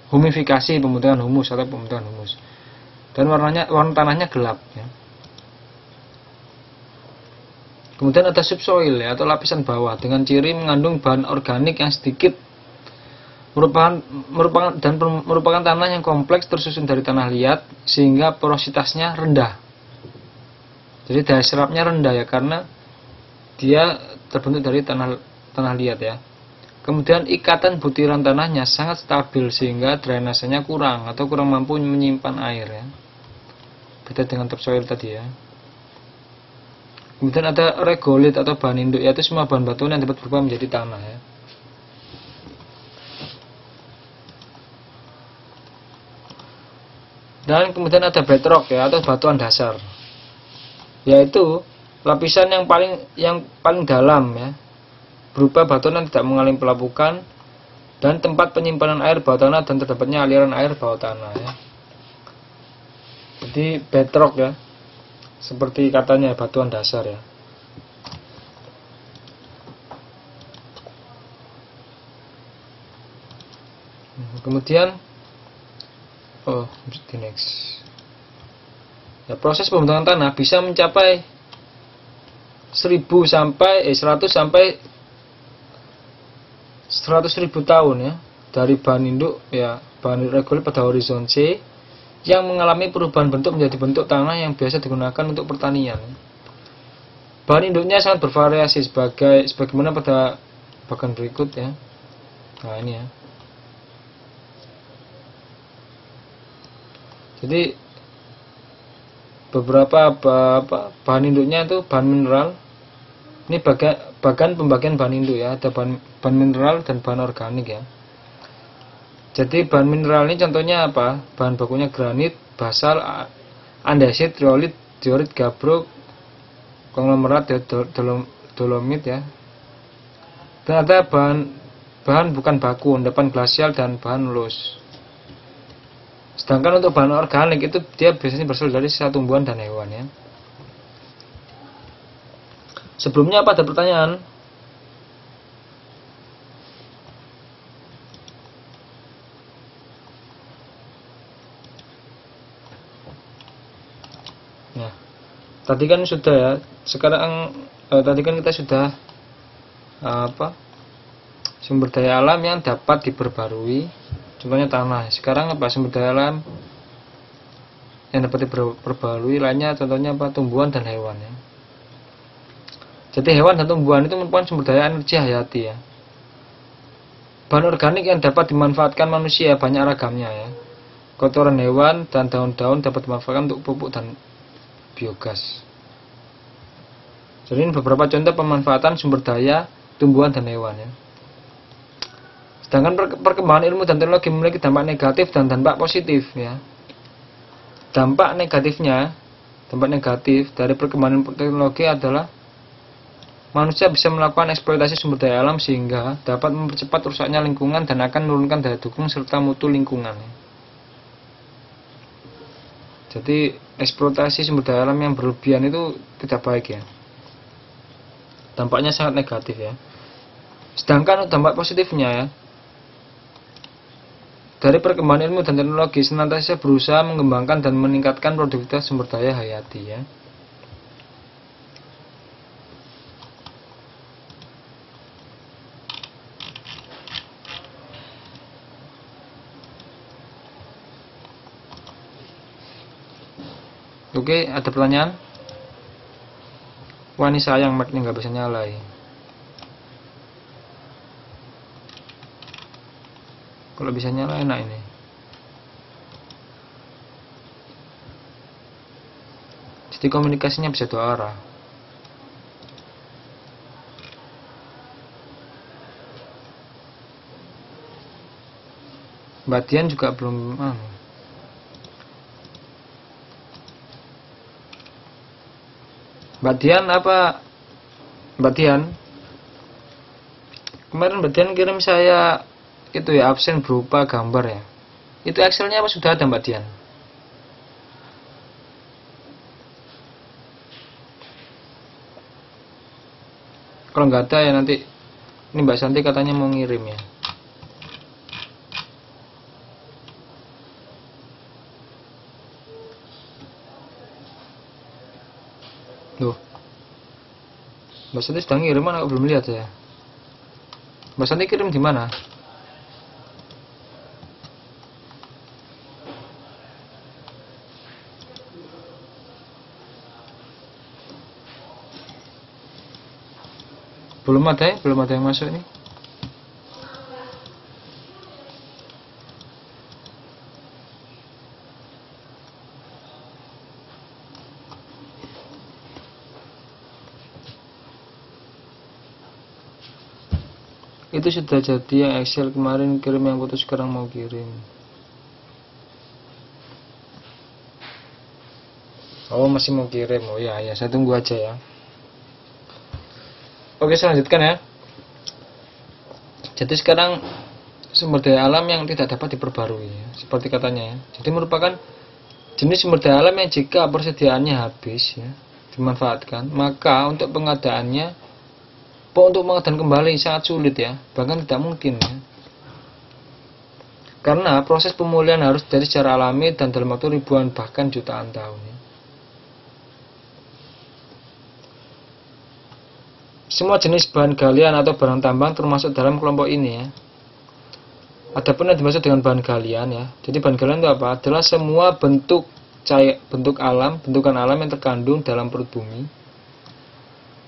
humifikasi, pembentukan humus atau pembentukan humus. Dan warna tanahnya gelap ya. Kemudian ada subsoil ya, atau lapisan bawah dengan ciri mengandung bahan organik yang sedikit, merupakan tanah yang kompleks tersusun dari tanah liat sehingga porositasnya rendah. Jadi daya serapnya rendah ya, karena dia terbentuk dari tanah liat ya. Kemudian ikatan butiran tanahnya sangat stabil sehingga drainasenya kurang atau kurang mampu menyimpan air ya. Beda dengan topsoil tadi ya. Kemudian ada regolit atau bahan induk, yaitu semua bahan batuan yang dapat berubah menjadi tanah ya. Dan kemudian ada bedrock ya, atau batuan dasar, yaitu lapisan yang paling dalam ya, berupa batuan yang tidak mengalami pelapukan dan tempat penyimpanan air bawah tanah dan terdapatnya aliran air bawah tanah ya. Jadi bedrock ya, seperti katanya batuan dasar ya. Kemudian the next ya, proses pembentukan tanah bisa mencapai 100 sampai 100.000 tahun ya, dari bahan induk ya, bahan regolit pada horizon C yang mengalami perubahan bentuk menjadi bentuk tanah yang biasa digunakan untuk pertanian. Bahan induknya sangat bervariasi sebagaimana pada bagian berikut ya. Nah ini ya. Jadi beberapa bahan induknya itu bahan mineral. Ini bagian pembagian bahan induk ya, ada bahan mineral dan bahan organik ya. Jadi bahan mineral ini contohnya apa? Bahan bakunya granit, basal, andesit, riolit, diorit, gabbro, konglomerat, dolomit ya. Dan ada bahan bukan baku, endapan glasial dan bahan loess. Sedangkan untuk bahan organik itu dia biasanya berasal dari sisa tumbuhan dan hewan ya. Sebelumnya apa ada pertanyaan? Nah, tadi kan sudah ya. Sekarang tadi kan kita sudah sumber daya alam yang dapat diperbarui. Contohnya tanah. Sekarang apa sumber daya alam yang dapat diperbarui lainnya? Contohnya apa? Tumbuhan dan hewan ya. Jadi hewan dan tumbuhan itu merupakan sumber daya energi hayati ya. Bahan organik yang dapat dimanfaatkan manusia banyak ragamnya ya. Kotoran hewan dan daun-daun dapat dimanfaatkan untuk pupuk dan biogas. Jadi ini beberapa contoh pemanfaatan sumber daya tumbuhan dan hewan ya. Sedangkan perkembangan ilmu dan teknologi memiliki dampak negatif dan dampak positif ya. Dampak negatif dari perkembangan teknologi adalah manusia bisa melakukan eksploitasi sumber daya alam sehingga dapat mempercepat rusaknya lingkungan dan akan menurunkan daya dukung serta mutu lingkungan. Jadi eksploitasi sumber daya alam yang berlebihan itu tidak baik ya. Dampaknya sangat negatif ya. Sedangkan dampak positifnya ya, dari perkembangan ilmu dan teknologi senantiasa berusaha mengembangkan dan meningkatkan produktivitas sumber daya hayati ya. Oke, ada pertanyaan? Wah ini sayang mic-nya nggak bisa nyala ya. Kalau bisa nyala enak ini. Jadi komunikasinya bisa dua arah. Mbak Dian juga belum Mbak Dian apa? Mbak Dian kemarin Mbak Dian kirim saya itu ya, absen berupa gambar ya. Itu Excelnya apa sudah ada Mbak Dian? Kalau nggak ada ya nanti, ini Mbak Santi katanya mau ngirim ya. Loh, Mbak Santi sedang ngirim, mana aku belum lihat ya. Mbak Santi kirim di mana? Belum ada ya, belum ada yang masuk ini. Itu sudah jadi yang Excel kemarin kirim, yang foto sekarang mau kirim. Oh masih mau kirim, oh ya ya, saya tunggu aja ya. Oke, saya lanjutkan ya. Jadi sekarang sumber daya alam yang tidak dapat diperbarui ya, seperti katanya ya. Jadi merupakan jenis sumber daya alam yang jika persediaannya habis ya, dimanfaatkan, maka untuk pengadaannya, untuk pengadaan kembali sangat sulit ya, bahkan tidak mungkin ya. Karena proses pemulihan harus terjadi secara alami dan dalam waktu ribuan bahkan jutaan tahun ya. Semua jenis bahan galian atau barang tambang termasuk dalam kelompok ini ya. Adapun yang dimaksud dengan bahan galian ya. Jadi bahan galian itu apa? Adalah semua bentuk bentukan alam yang terkandung dalam perut bumi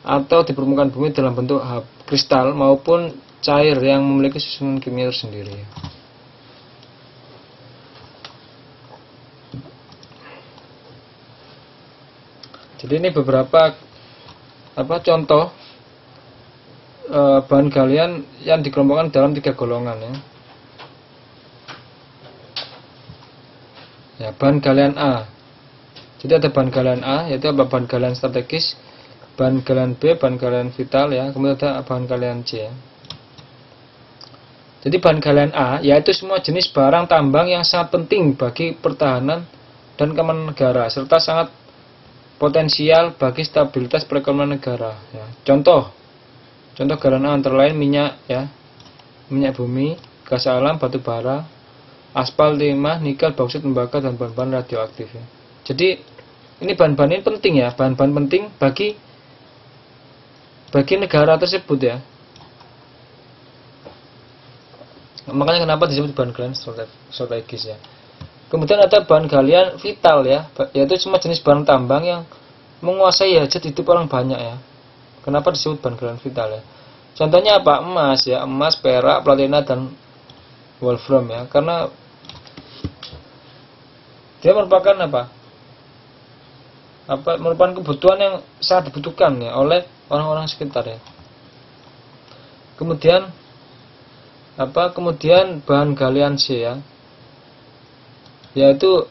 atau di permukaan bumi dalam bentuk kristal maupun cair yang memiliki susunan kimia tersendiri. Jadi ini beberapa contoh bahan galian yang dikelompokkan dalam 3 golongan ya. Ya, bahan galian A. Jadi ada bahan galian A, yaitu bahan galian strategis, bahan galian B, bahan galian vital ya, kemudian ada bahan galian C ya. Jadi bahan galian A yaitu semua jenis barang tambang yang sangat penting bagi pertahanan dan keamanan negara serta sangat potensial bagi stabilitas perekonomian negara ya. Contoh galian A antara lain minyak ya, minyak bumi, gas alam, batu bara, aspal, timah, nikel, bauksit, tembaga dan bahan-bahan radioaktif ya. Jadi ini bahan-bahan ini penting ya, bahan-bahan penting bagi negara tersebut ya. Makanya kenapa disebut bahan galian strategis ya. Kemudian ada bahan galian vital ya, yaitu semua jenis barang tambang yang menguasai hajat hidup orang banyak ya. Kenapa disebut bahan galian vital ya? Contohnya apa? Emas ya, emas, perak, platina dan wolfram ya. Karena dia merupakan merupakan kebutuhan yang sangat dibutuhkan ya oleh orang-orang sekitar ya. Kemudian bahan galian C ya, yaitu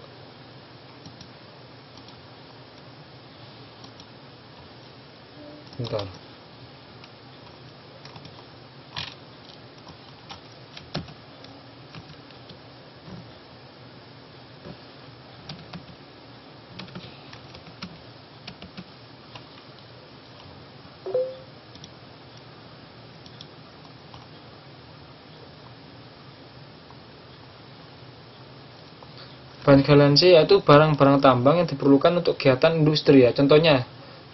bahan galian C yaitu barang-barang tambang yang diperlukan untuk kegiatan industri ya. Contohnya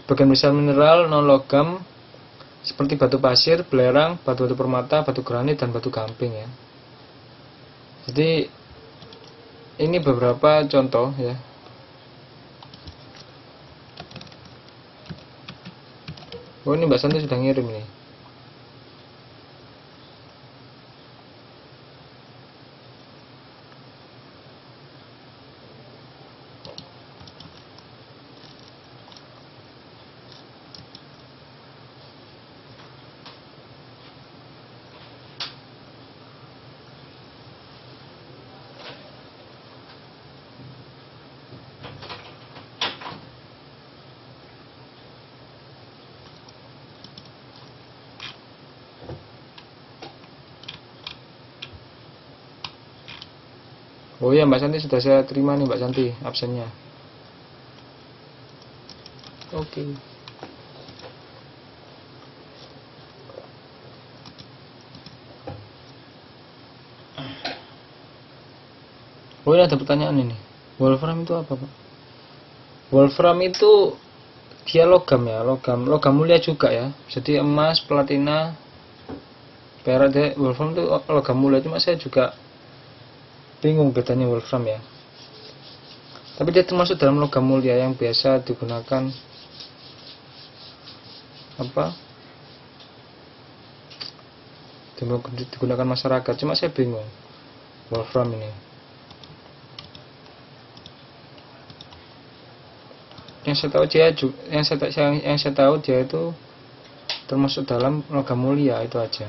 bagian besar mineral non logam seperti batu pasir, belerang, batu-batu permata, batu granit dan batu gamping ya. Jadi ini beberapa contoh ya. Oh ini Mbak Santi sudah ngirim nih. Oh ya Mbak Santi sudah saya terima nih Mbak Santi absennya. Oke. Oh ini ada pertanyaan ini. Wolfram itu apa, Pak? Wolfram itu dia logam ya, logam mulia juga ya. Jadi emas, platina, perak, deh. Wolfram itu logam mulia. Cuma saya juga bingung bedanya wolfram ya. Tapi dia termasuk dalam logam mulia yang biasa digunakan digunakan masyarakat. Cuma saya bingung wolfram ini. Yang saya tahu dia itu termasuk dalam logam mulia, itu aja.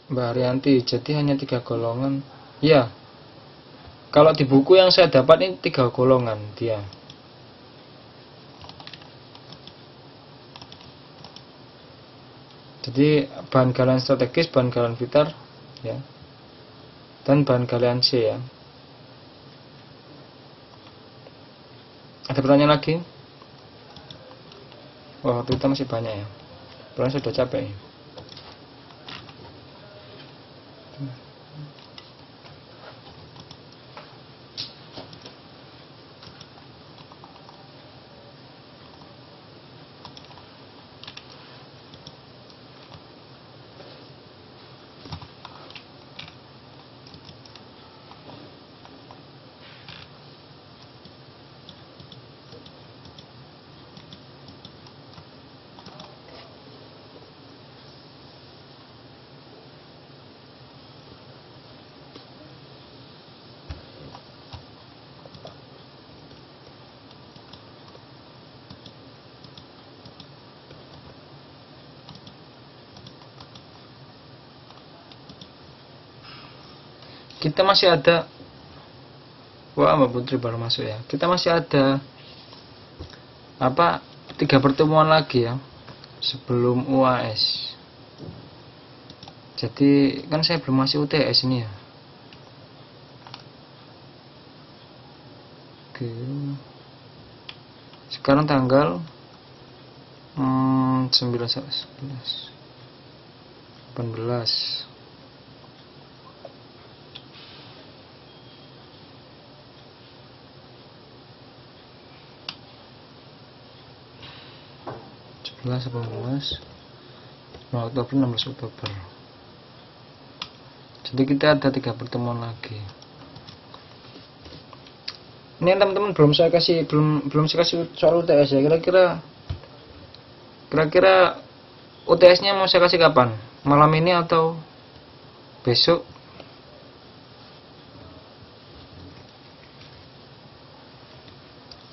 Mbak Arianti, jadi hanya 3 golongan. Ya, kalau di buku yang saya dapat ini 3 golongan dia. Jadi bahan galian strategis, bahan galian vital, ya, dan bahan galian C ya. Ada pertanyaan lagi? Wah, waktu kita masih banyak ya. Soalnya sudah capek ya. Kita masih ada. Wah, Mbak Putri baru masuk ya. Kita masih ada 3 pertemuan lagi ya sebelum UAS. Jadi kan saya belum masih UTS ini ya. Oke. Sekarang tanggal 9, 11, 18. Oktober, 16 Oktober. Jadi kita ada 3 pertemuan lagi. Ini teman-teman belum saya kasih soal UTS ya. Kira-kira UTS-nya mau saya kasih kapan? Malam ini atau besok?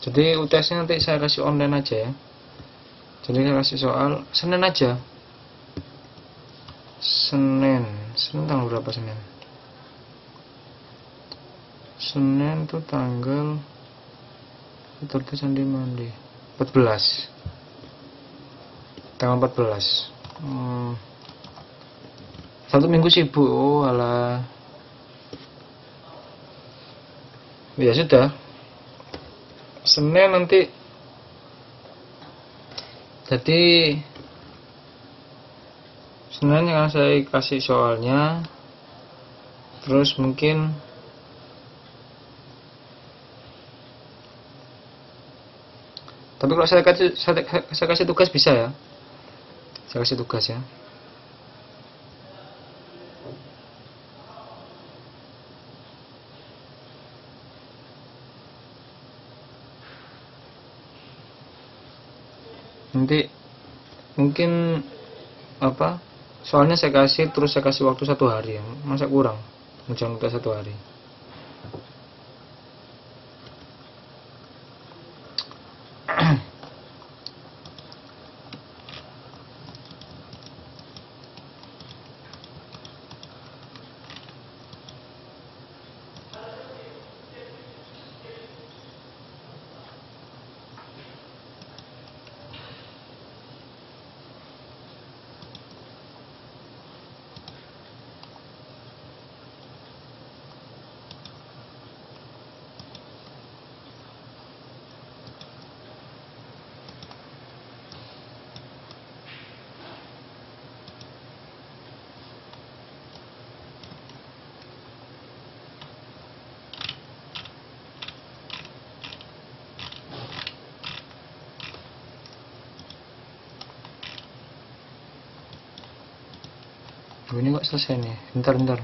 Jadi UTS-nya nanti saya kasih online aja ya. Jadi saya kasih soal Senin aja. Senin tanggal berapa Senin? Senin itu tanggal 14. Tanggal 14. Satu minggu sibuk. Oh alah. Ya sudah. Senin nanti. Jadi Senin yang saya kasih soalnya. Terus mungkin tapi kalau saya kasih tugas bisa ya. Saya kasih tugas ya. Nanti mungkin soalnya saya kasih terus saya kasih waktu 1 hari ya. Masa kurang menjelang 1 hari. Oh, ini kok selesai nih. Bentar.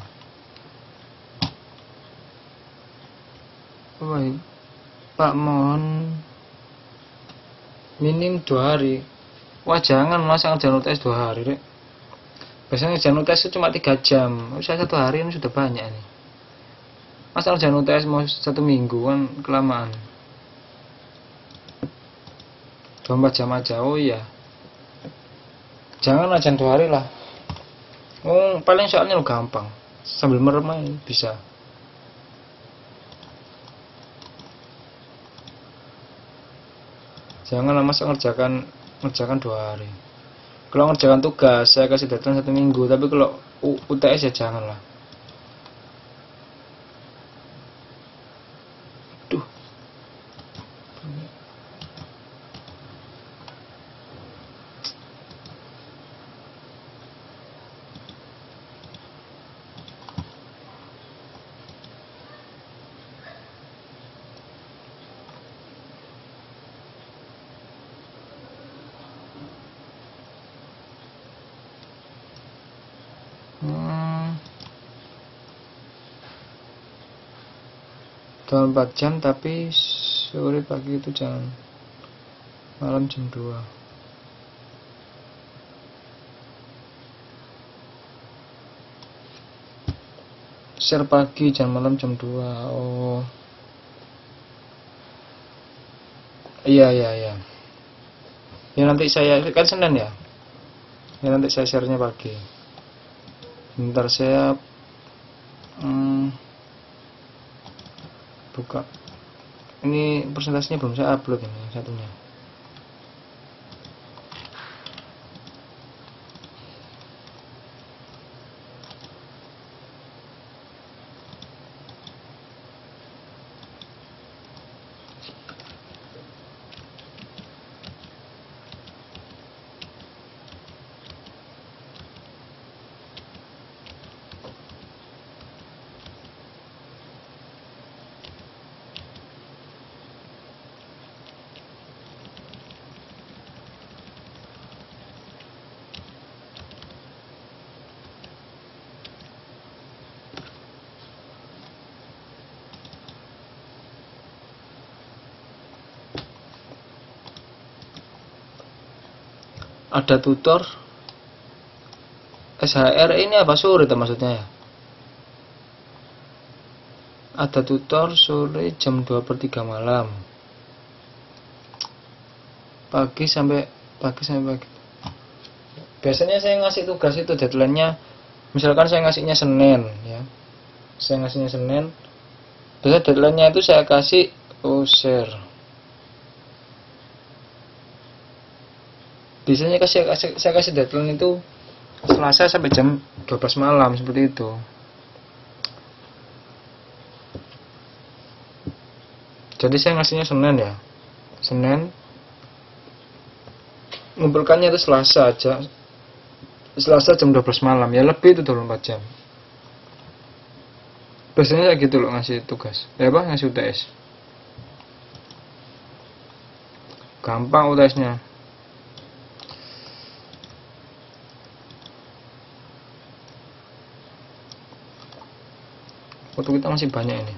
Oh, baik. Pak, mohon minim 2 hari. Wah, jangan, masa ngerjain UTS 2 hari, Rek. Biasanya ngerjain UTS itu cuma 3 jam. Saya 1 hari ini sudah banyak nih. Masa ngerjain UTS mau 1 minggu kan kelamaan. 24 jam aja. Oh iya. Jangan ngerjain 2 hari lah. Oh, paling soalnya lo gampang. Sambil merem aja bisa. Janganlah masa ngerjakan 2 hari. Kalau ngerjakan tugas saya kasih deadline 1 minggu, tapi kalau UTS ya janganlah. Duh. Dalam 4 jam, tapi sore pagi itu jangan, malam jam 2. Share pagi, jangan malam jam 2. Oh iya. Ya nanti saya, kan Senin ya. Ya nanti saya share-nya pagi. Bentar saya buka. Ini presentasinya belum saya upload ini satunya. Ada tutor SHR ini apa sore itu maksudnya ya? Ada tutor sore jam 2/3 malam. Pagi sampai pagi. Biasanya saya ngasih tugas itu deadline-nya, misalkan saya ngasihnya Senin ya. Saya ngasihnya Senin. Biasanya deadline-nya itu saya kasih share. Biasanya saya kasih deadline itu Selasa sampai jam 12 malam seperti itu. Jadi saya ngasihnya Senin ya. Senin. Ngumpulkannya itu Selasa aja. Selasa jam 12 malam. Ya lebih itu 24 jam. Biasanya kayak gitu loh ngasih tugas. Ya apa? Ngasih UTS. Gampang UTS-nya. Waktu kita masih banyak ini.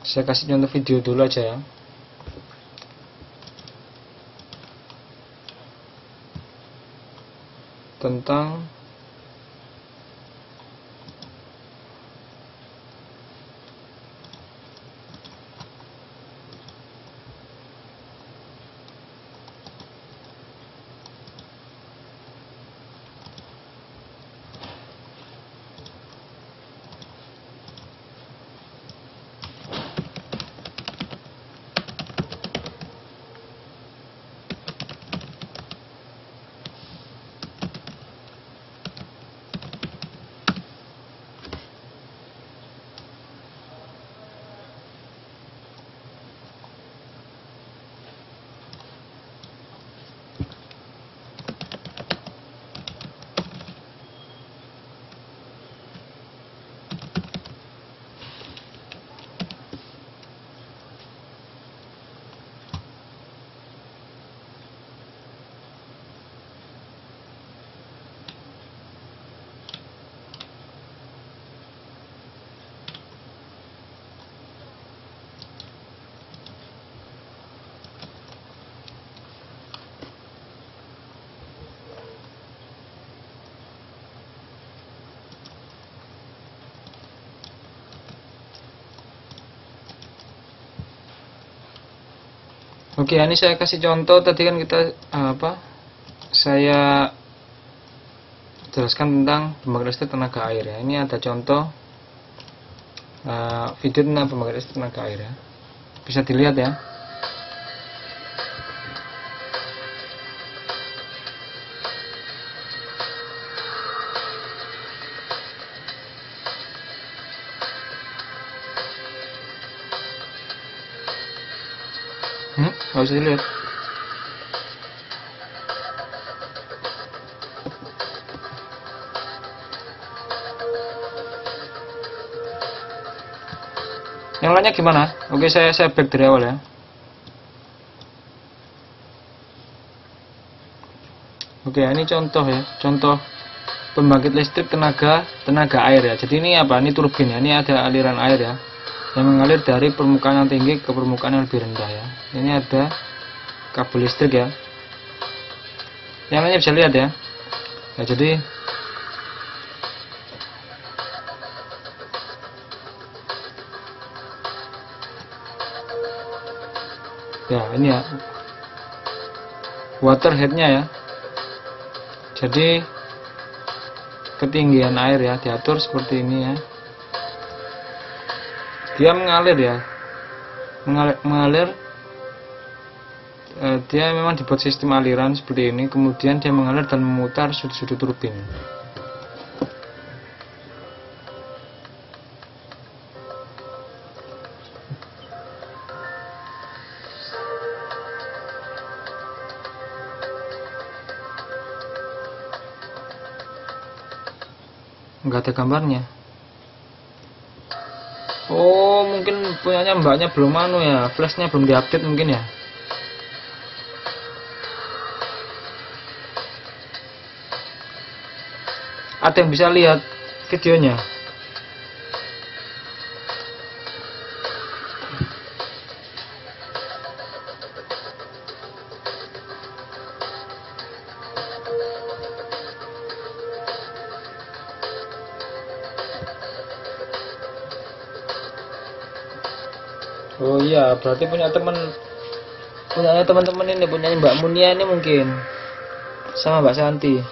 Saya kasih contoh video dulu aja ya. Tentang Oke, ini saya kasih contoh. Tadi kan kita saya jelaskan tentang pembangkit listrik tenaga air ya. Ini ada contoh video tentang pembangkit listrik tenaga air ya. Bisa dilihat ya. Nggak usah dilihat. Yang lainnya gimana? Oke, saya back dari awal ya. Oke, ini contoh ya, contoh pembangkit listrik tenaga air ya. Jadi ini apa? Ini turbin ya. Ini ada aliran air ya, yang mengalir dari permukaan yang tinggi ke permukaan yang lebih rendah ya. Ini ada kabel listrik ya. Yang lainnya bisa lihat ya. Ya, jadi ya ini ya water headnya ya. Jadi ketinggian air ya diatur seperti ini ya. Dia mengalir ya, mengalir dia memang dibuat sistem aliran seperti ini. Kemudian dia mengalir dan memutar sudut-sudut turbin. Enggak ada gambarnya. Oh, mungkin punyanya mbaknya belum ya, flashnya belum diupdate mungkin ya. Ada yang bisa lihat videonya? Oh iya, berarti punyanya teman-teman ini, punyanya Mbak Munia ini mungkin sama Mbak Santi.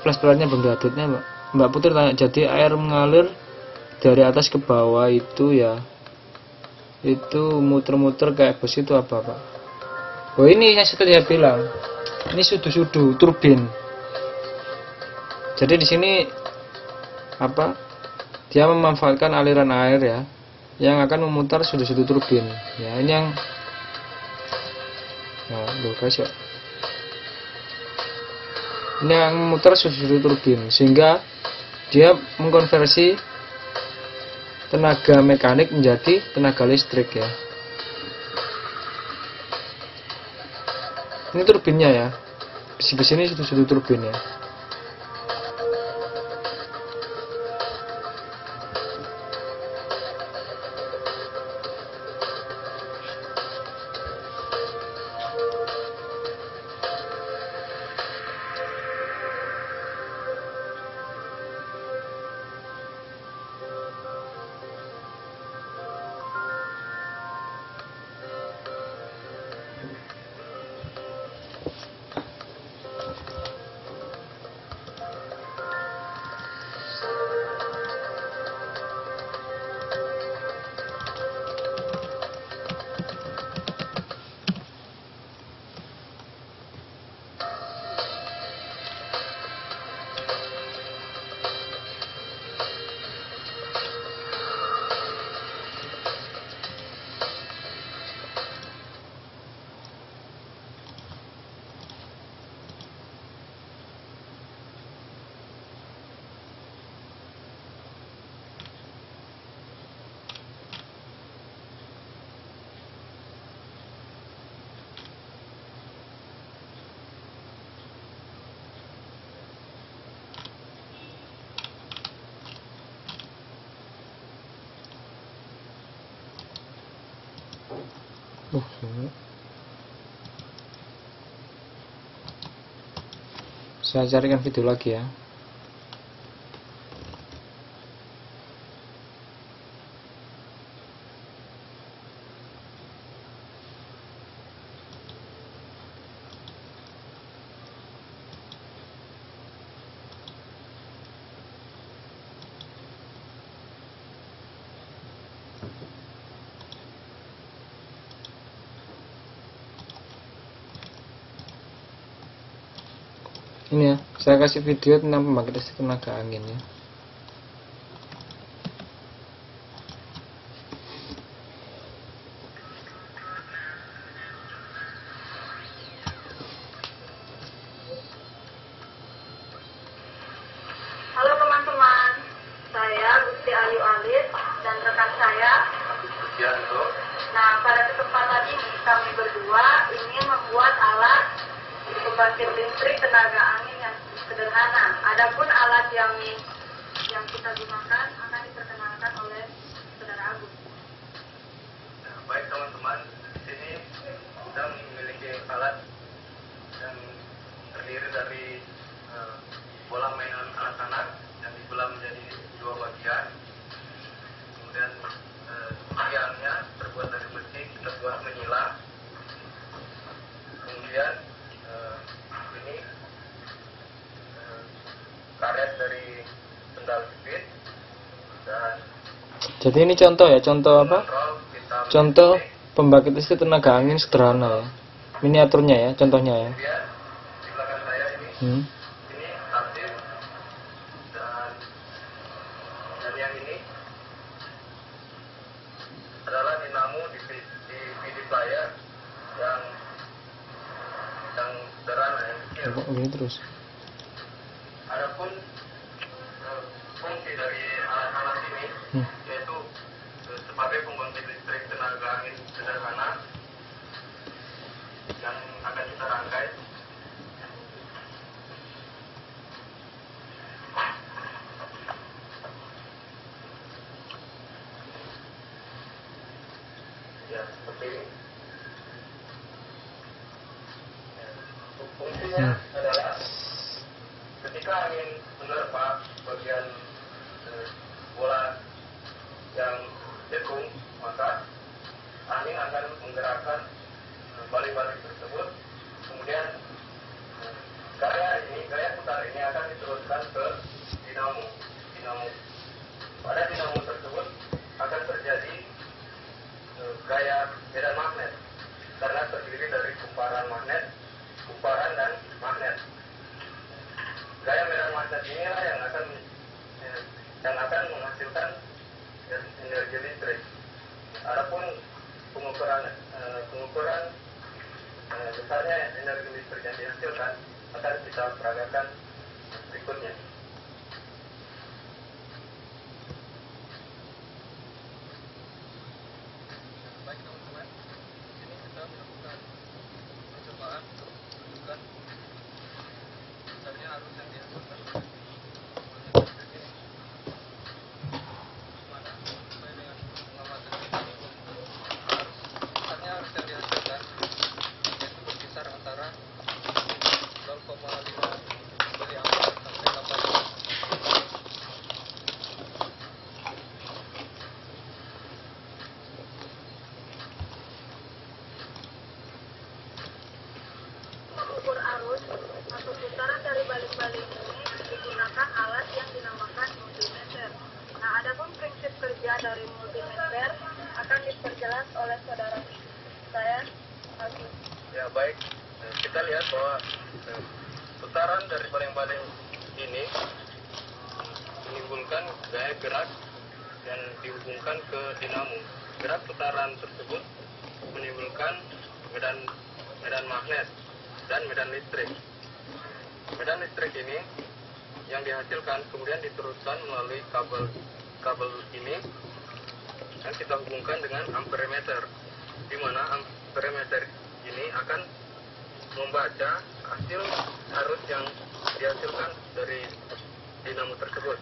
Flash player-nya belum diupdate-nya Mbak Putri tanya, jadi air mengalir dari atas ke bawah itu ya, itu muter-muter kayak bus itu apa Pak? Oh ini yang seperti saya bilang, ini sudu-sudu turbin. Jadi di sini dia memanfaatkan aliran air ya, yang akan memutar sudu-sudu turbin ya. Ini yang guys ya, ini yang memutar sudu-sudu turbin, sehingga dia mengkonversi tenaga mekanik menjadi tenaga listrik ya. Ini turbinnya ya, besi-besi ini sudu-sudu turbin ya. Saya carikan video lagi ya. Ini ya, saya kasih video tentang pembangkit listrik tenaga angin ya. Halo teman-teman, saya Gusti Ayu Alis dan rekan saya Yanto. Nah, pada kesempatan ini kami berdua ingin membuat alat pembangkit listrik tenaga angin yang sederhana. Adapun alat yang kita gunakan akan diperkenalkan oleh Saudara Agus. Nah, baik teman-teman, di sini kita memiliki alat yang terdiri dari bola mainan anak-anak yang dibelah menjadi dua bagian. Kemudian tiangnya terbuat dari besi, kita buat menyilang. Kemudian ini karet dari sendal jepit dan Jadi ini contoh ya, contoh apa? kontrol kita Contoh pembangkit listrik tenaga angin sederhana ya. Miniaturnya ya, contohnya ya. kemudian di belakang saya ini Hmm. ini aktif dan yang ini adalah dinamo di PD player yang sederhana yang kecil. Kok begini terus? Adapun fungsi dari alat-alat ini yaitu sebagai pembangkit listrik tenaga angin sederhana yang akan kita rangkai. Ya, seperti ini. Ya, fungsinya adalah ketika angin menerpa bagian bola yang jekung, maka angin akan menggerakkan balik-balik tersebut. Kemudian gaya putar ini akan diteruskan ke dinamo. Pada dinamo tersebut akan terjadi gaya medan magnet karena terdiri dari kumparan dan magnet. Gaya medan magnet inilah yang akan menghasilkan energi listrik. Adapun pengukuran besarnya energi listrik yang dihasilkan akan kita peragakan berikutnya. Baik teman-teman, ini kita melakukan percobaan untuk menunjukkan besarnya arus yang dihasilkan oleh listrik ini. Mana sesuai dengan pengamatan ini, besarnya arus yang dihasilkan yaitu berkisar antara 0,5 miliampere sampai 8. Mengukur arus atau putaran dari balik-balik ini digunakan alat yang dinamakan multimeter. Nah, adapun prinsip kerja dari multimeter akan diperjelas oleh saudara saya, Agus. Ya baik, kita lihat bahwa putaran dari baling-baling ini menimbulkan gaya gerak yang dihubungkan ke dinamo. Gerak putaran tersebut menimbulkan medan magnet dan medan listrik. Medan listrik ini yang dihasilkan kemudian diteruskan melalui kabel ini yang kita hubungkan dengan amperemeter, di mana amperemeter ini akan membaca hasil arus yang dihasilkan dari dinamo tersebut.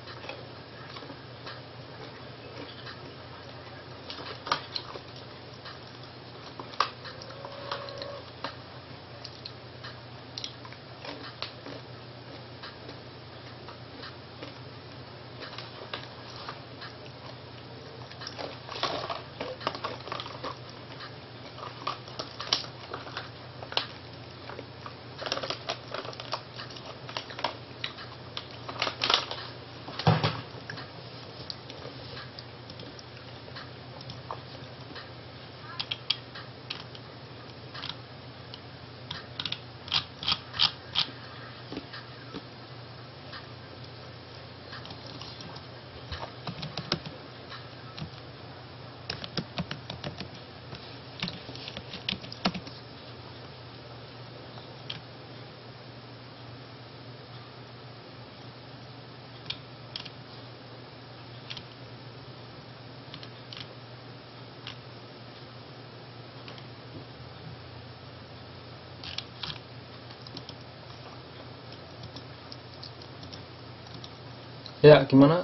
Ya, gimana?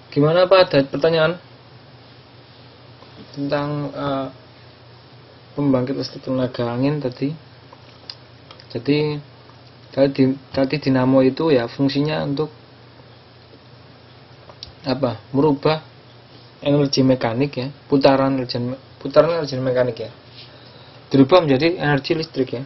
Gimana Pak? Ada pertanyaan tentang pembangkit listrik tenaga angin tadi? Jadi tadi dinamo itu ya fungsinya untuk apa? Merubah energi mekanik ya, putaran energi mekanik ya, dirubah menjadi energi listrik ya.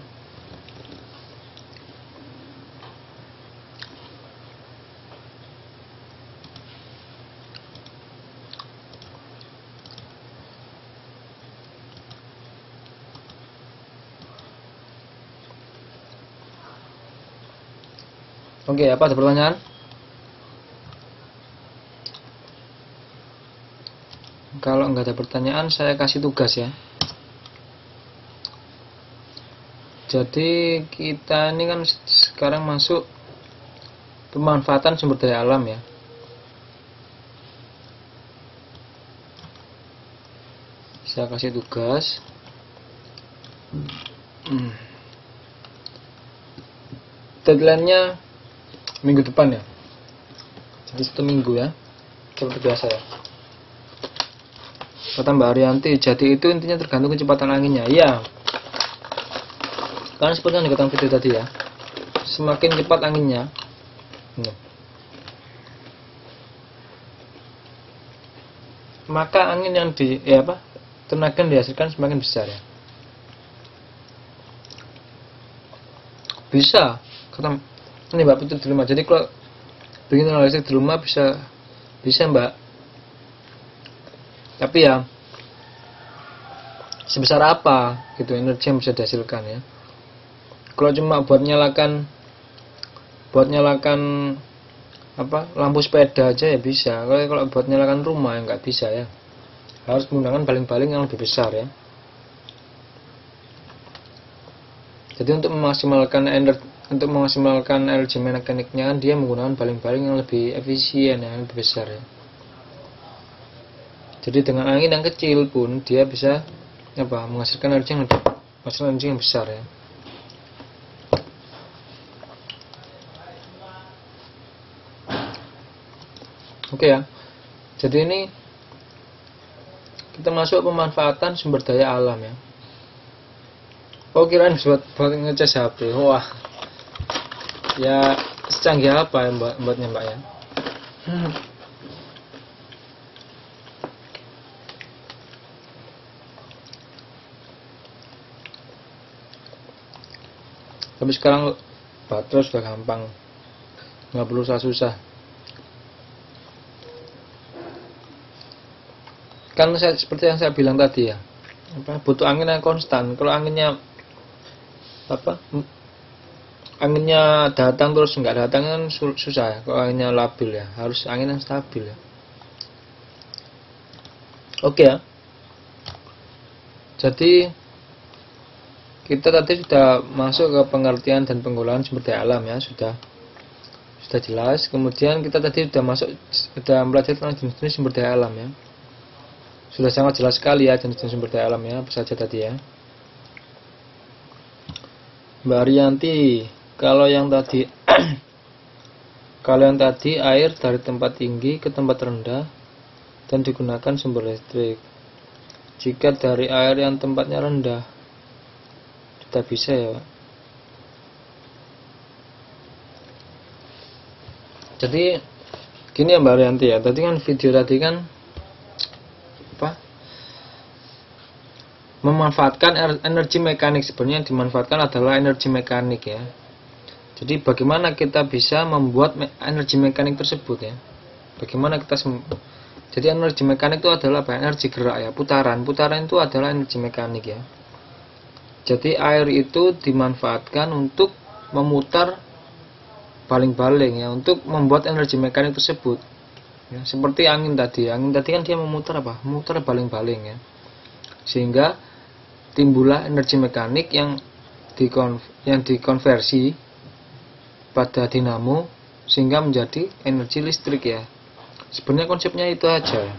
Oke, apa ada pertanyaan? Kalau nggak ada pertanyaan, saya kasih tugas ya. Jadi kita ini kan sekarang masuk pemanfaatan sumber daya alam ya. Saya kasih tugas. Deadline-nya minggu depan ya. Jadi 1 minggu ya. Seperti biasa ya. Kata Mbak Arianti, jadi itu intinya tergantung kecepatan anginnya. Iya. Kan seperti yang dikatakan video tadi ya. Semakin cepat anginnya, maka angin yang tenaga yang dihasilkan semakin besar ya. Bisa, kata ini Mbak Putri di rumah. Jadi kalau bikin listrik di rumah bisa Mbak. Tapi ya sebesar apa gitu energi yang bisa dihasilkan ya. Kalau cuma buat nyalakan lampu sepeda aja ya bisa. Kalau buat nyalakan rumah ya nggak bisa ya. Harus menggunakan baling-baling yang lebih besar ya. Jadi untuk memaksimalkan energi mekaniknya dia menggunakan baling-baling yang lebih efisien ya, yang lebih besar ya. Jadi dengan angin yang kecil pun dia bisa menghasilkan energi yang besar ya. Oke ya. Jadi ini kita masuk pemanfaatan sumber daya alam ya. Oh kirain buat ngecas HP. Wah. Ya secanggih apa ya buatnya Mbak ya. Tapi sekarang baterai sudah gampang, nggak perlu susah. Kan seperti yang saya bilang tadi ya, butuh angin yang konstan. Kalau anginnya datang terus nggak datang kan susah ya. Kalau anginnya labil ya, harus angin yang stabil ya. Oke ya. Jadi kita tadi sudah masuk ke pengertian dan penggunaan sumber daya alam ya, sudah jelas. Kemudian kita tadi sudah belajar tentang jenis-jenis sumber daya alam ya. Sudah sangat jelas sekali ya jenis-jenis sumber daya alam ya, apa saja tadi ya. Mbak Arianti, kalau yang tadi air dari tempat tinggi ke tempat rendah dan digunakan sumber listrik. Jika dari air yang tempatnya rendah tidak bisa ya Pak. Jadi gini ya Mbak Arianti ya, tadi kan video tadi kan memanfaatkan energi mekanik. Sebenarnya yang dimanfaatkan adalah energi mekanik ya. Jadi bagaimana kita bisa membuat energi mekanik tersebut ya. Jadi energi mekanik itu adalah energi gerak ya, putaran itu adalah energi mekanik ya. Jadi air itu dimanfaatkan untuk memutar baling-baling ya, untuk membuat energi mekanik tersebut ya. Seperti angin tadi kan dia memutar baling-baling ya, sehingga timbullah energi mekanik yang dikonversi pada dinamo sehingga menjadi energi listrik ya. Sebenarnya konsepnya itu aja ya.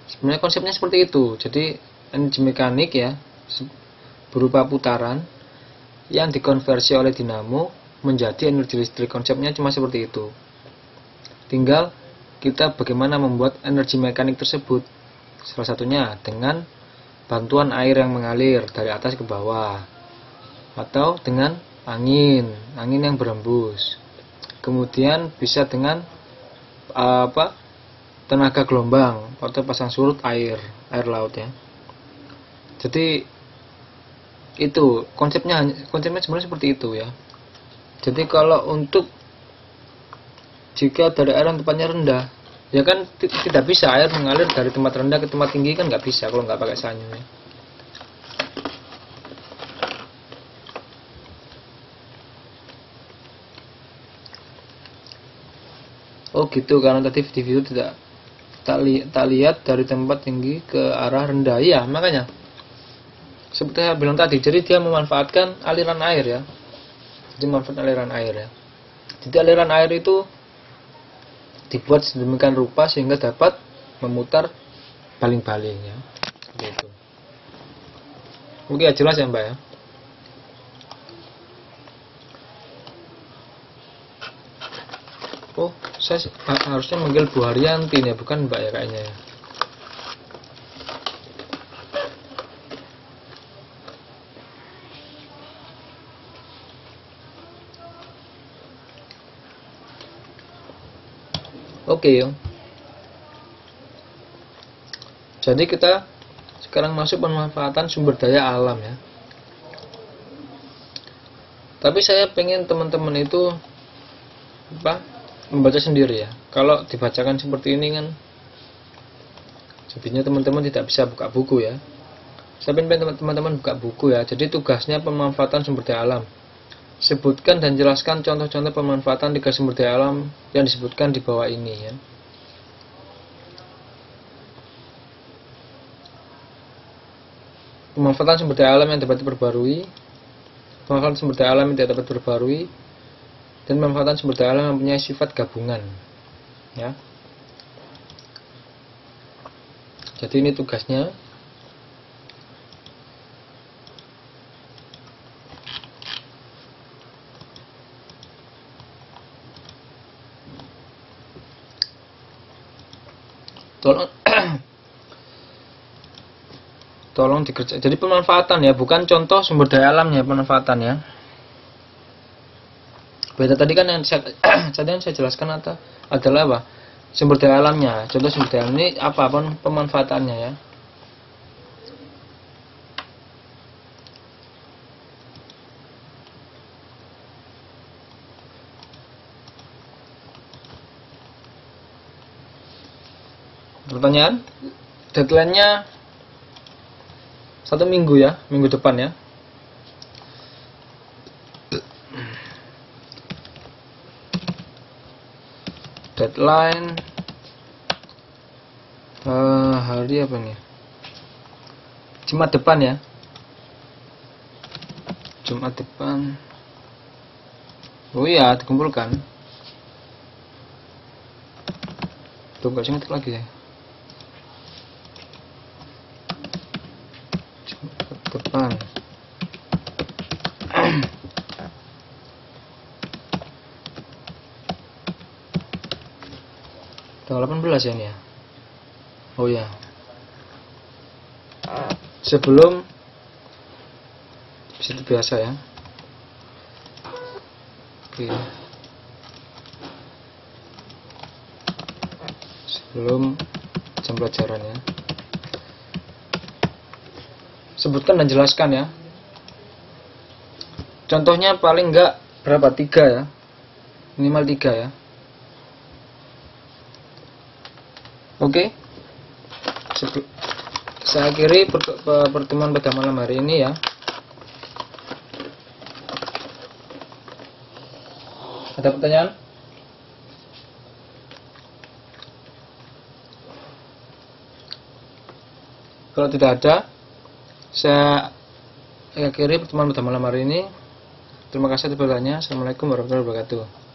Sebenarnya konsepnya seperti itu. Jadi energi mekanik ya berupa putaran yang dikonversi oleh dinamo menjadi energi listrik. Konsepnya cuma seperti itu. Tinggal kita bagaimana membuat energi mekanik tersebut. Salah satunya dengan bantuan air yang mengalir dari atas ke bawah, atau dengan angin yang berembus. Kemudian bisa dengan tenaga gelombang atau pasang surut air laut ya. Jadi itu konsepnya sebenarnya seperti itu ya. Jadi kalau untuk jika dari air yang tempatnya rendah, ya kan tidak bisa air mengalir dari tempat rendah ke tempat tinggi, kan nggak bisa kalau nggak pakai sanyu ya. Oh gitu, karena tadi di video tak lihat dari tempat tinggi ke arah rendah. Iya, makanya seperti saya bilang tadi, jadi dia memanfaatkan aliran air ya. Jadi memanfaatkan aliran air ya. Jadi aliran air itu dibuat sedemikian rupa sehingga dapat memutar baling-baling ya. Gitu. Oke, jelas ya Mbak ya. Oh, saya harusnya manggil Bu Haryanti nih, bukan Mbak ya kayaknya ya. Oke ya. Jadi kita sekarang masuk pemanfaatan sumber daya alam ya. Tapi saya pengen teman-teman itu membaca sendiri ya. Kalau dibacakan seperti ini kan sebenarnya teman-teman tidak bisa buka buku ya. Saya pengen teman-teman buka buku ya. Jadi tugasnya pemanfaatan sumber daya alam. Sebutkan dan jelaskan contoh-contoh pemanfaatan 3 sumber daya alam yang disebutkan di bawah ini ya. Pemanfaatan sumber daya alam yang dapat diperbarui, pemanfaatan sumber daya alam yang tidak dapat diperbarui, dan pemanfaatan sumber daya alam yang mempunyai sifat gabungan ya. Jadi ini tugasnya. Tolong dikerjakan. Jadi pemanfaatan ya, bukan contoh sumber daya alamnya, pemanfaatan ya. Beda tadi kan yang saya jelaskan adalah apa? Sumber daya alamnya. Contoh sumber daya alam ini apa pemanfaatannya ya. Pertanyaan, deadline-nya 1 minggu ya, minggu depan ya. Deadline hari apa nih? Jumat depan ya. Jumat depan. Oh iya, dikumpulkan. Tuh gak ingat lagi ya. Depan. Tanggal 18 ya ini ya. Oh ya. Sebelum situ biasa ya. Oke. Sebelum jam pelajaran ya. Sebutkan dan jelaskan ya. Contohnya paling enggak berapa? 3 ya. Minimal 3 ya. Oke. Saya akhiri pertemuan pada malam hari ini ya. Ada pertanyaan? Kalau tidak ada, saya akhiri pertemuan pada malam hari ini. Terima kasih atas pertanyaannya. Assalamualaikum warahmatullahi wabarakatuh.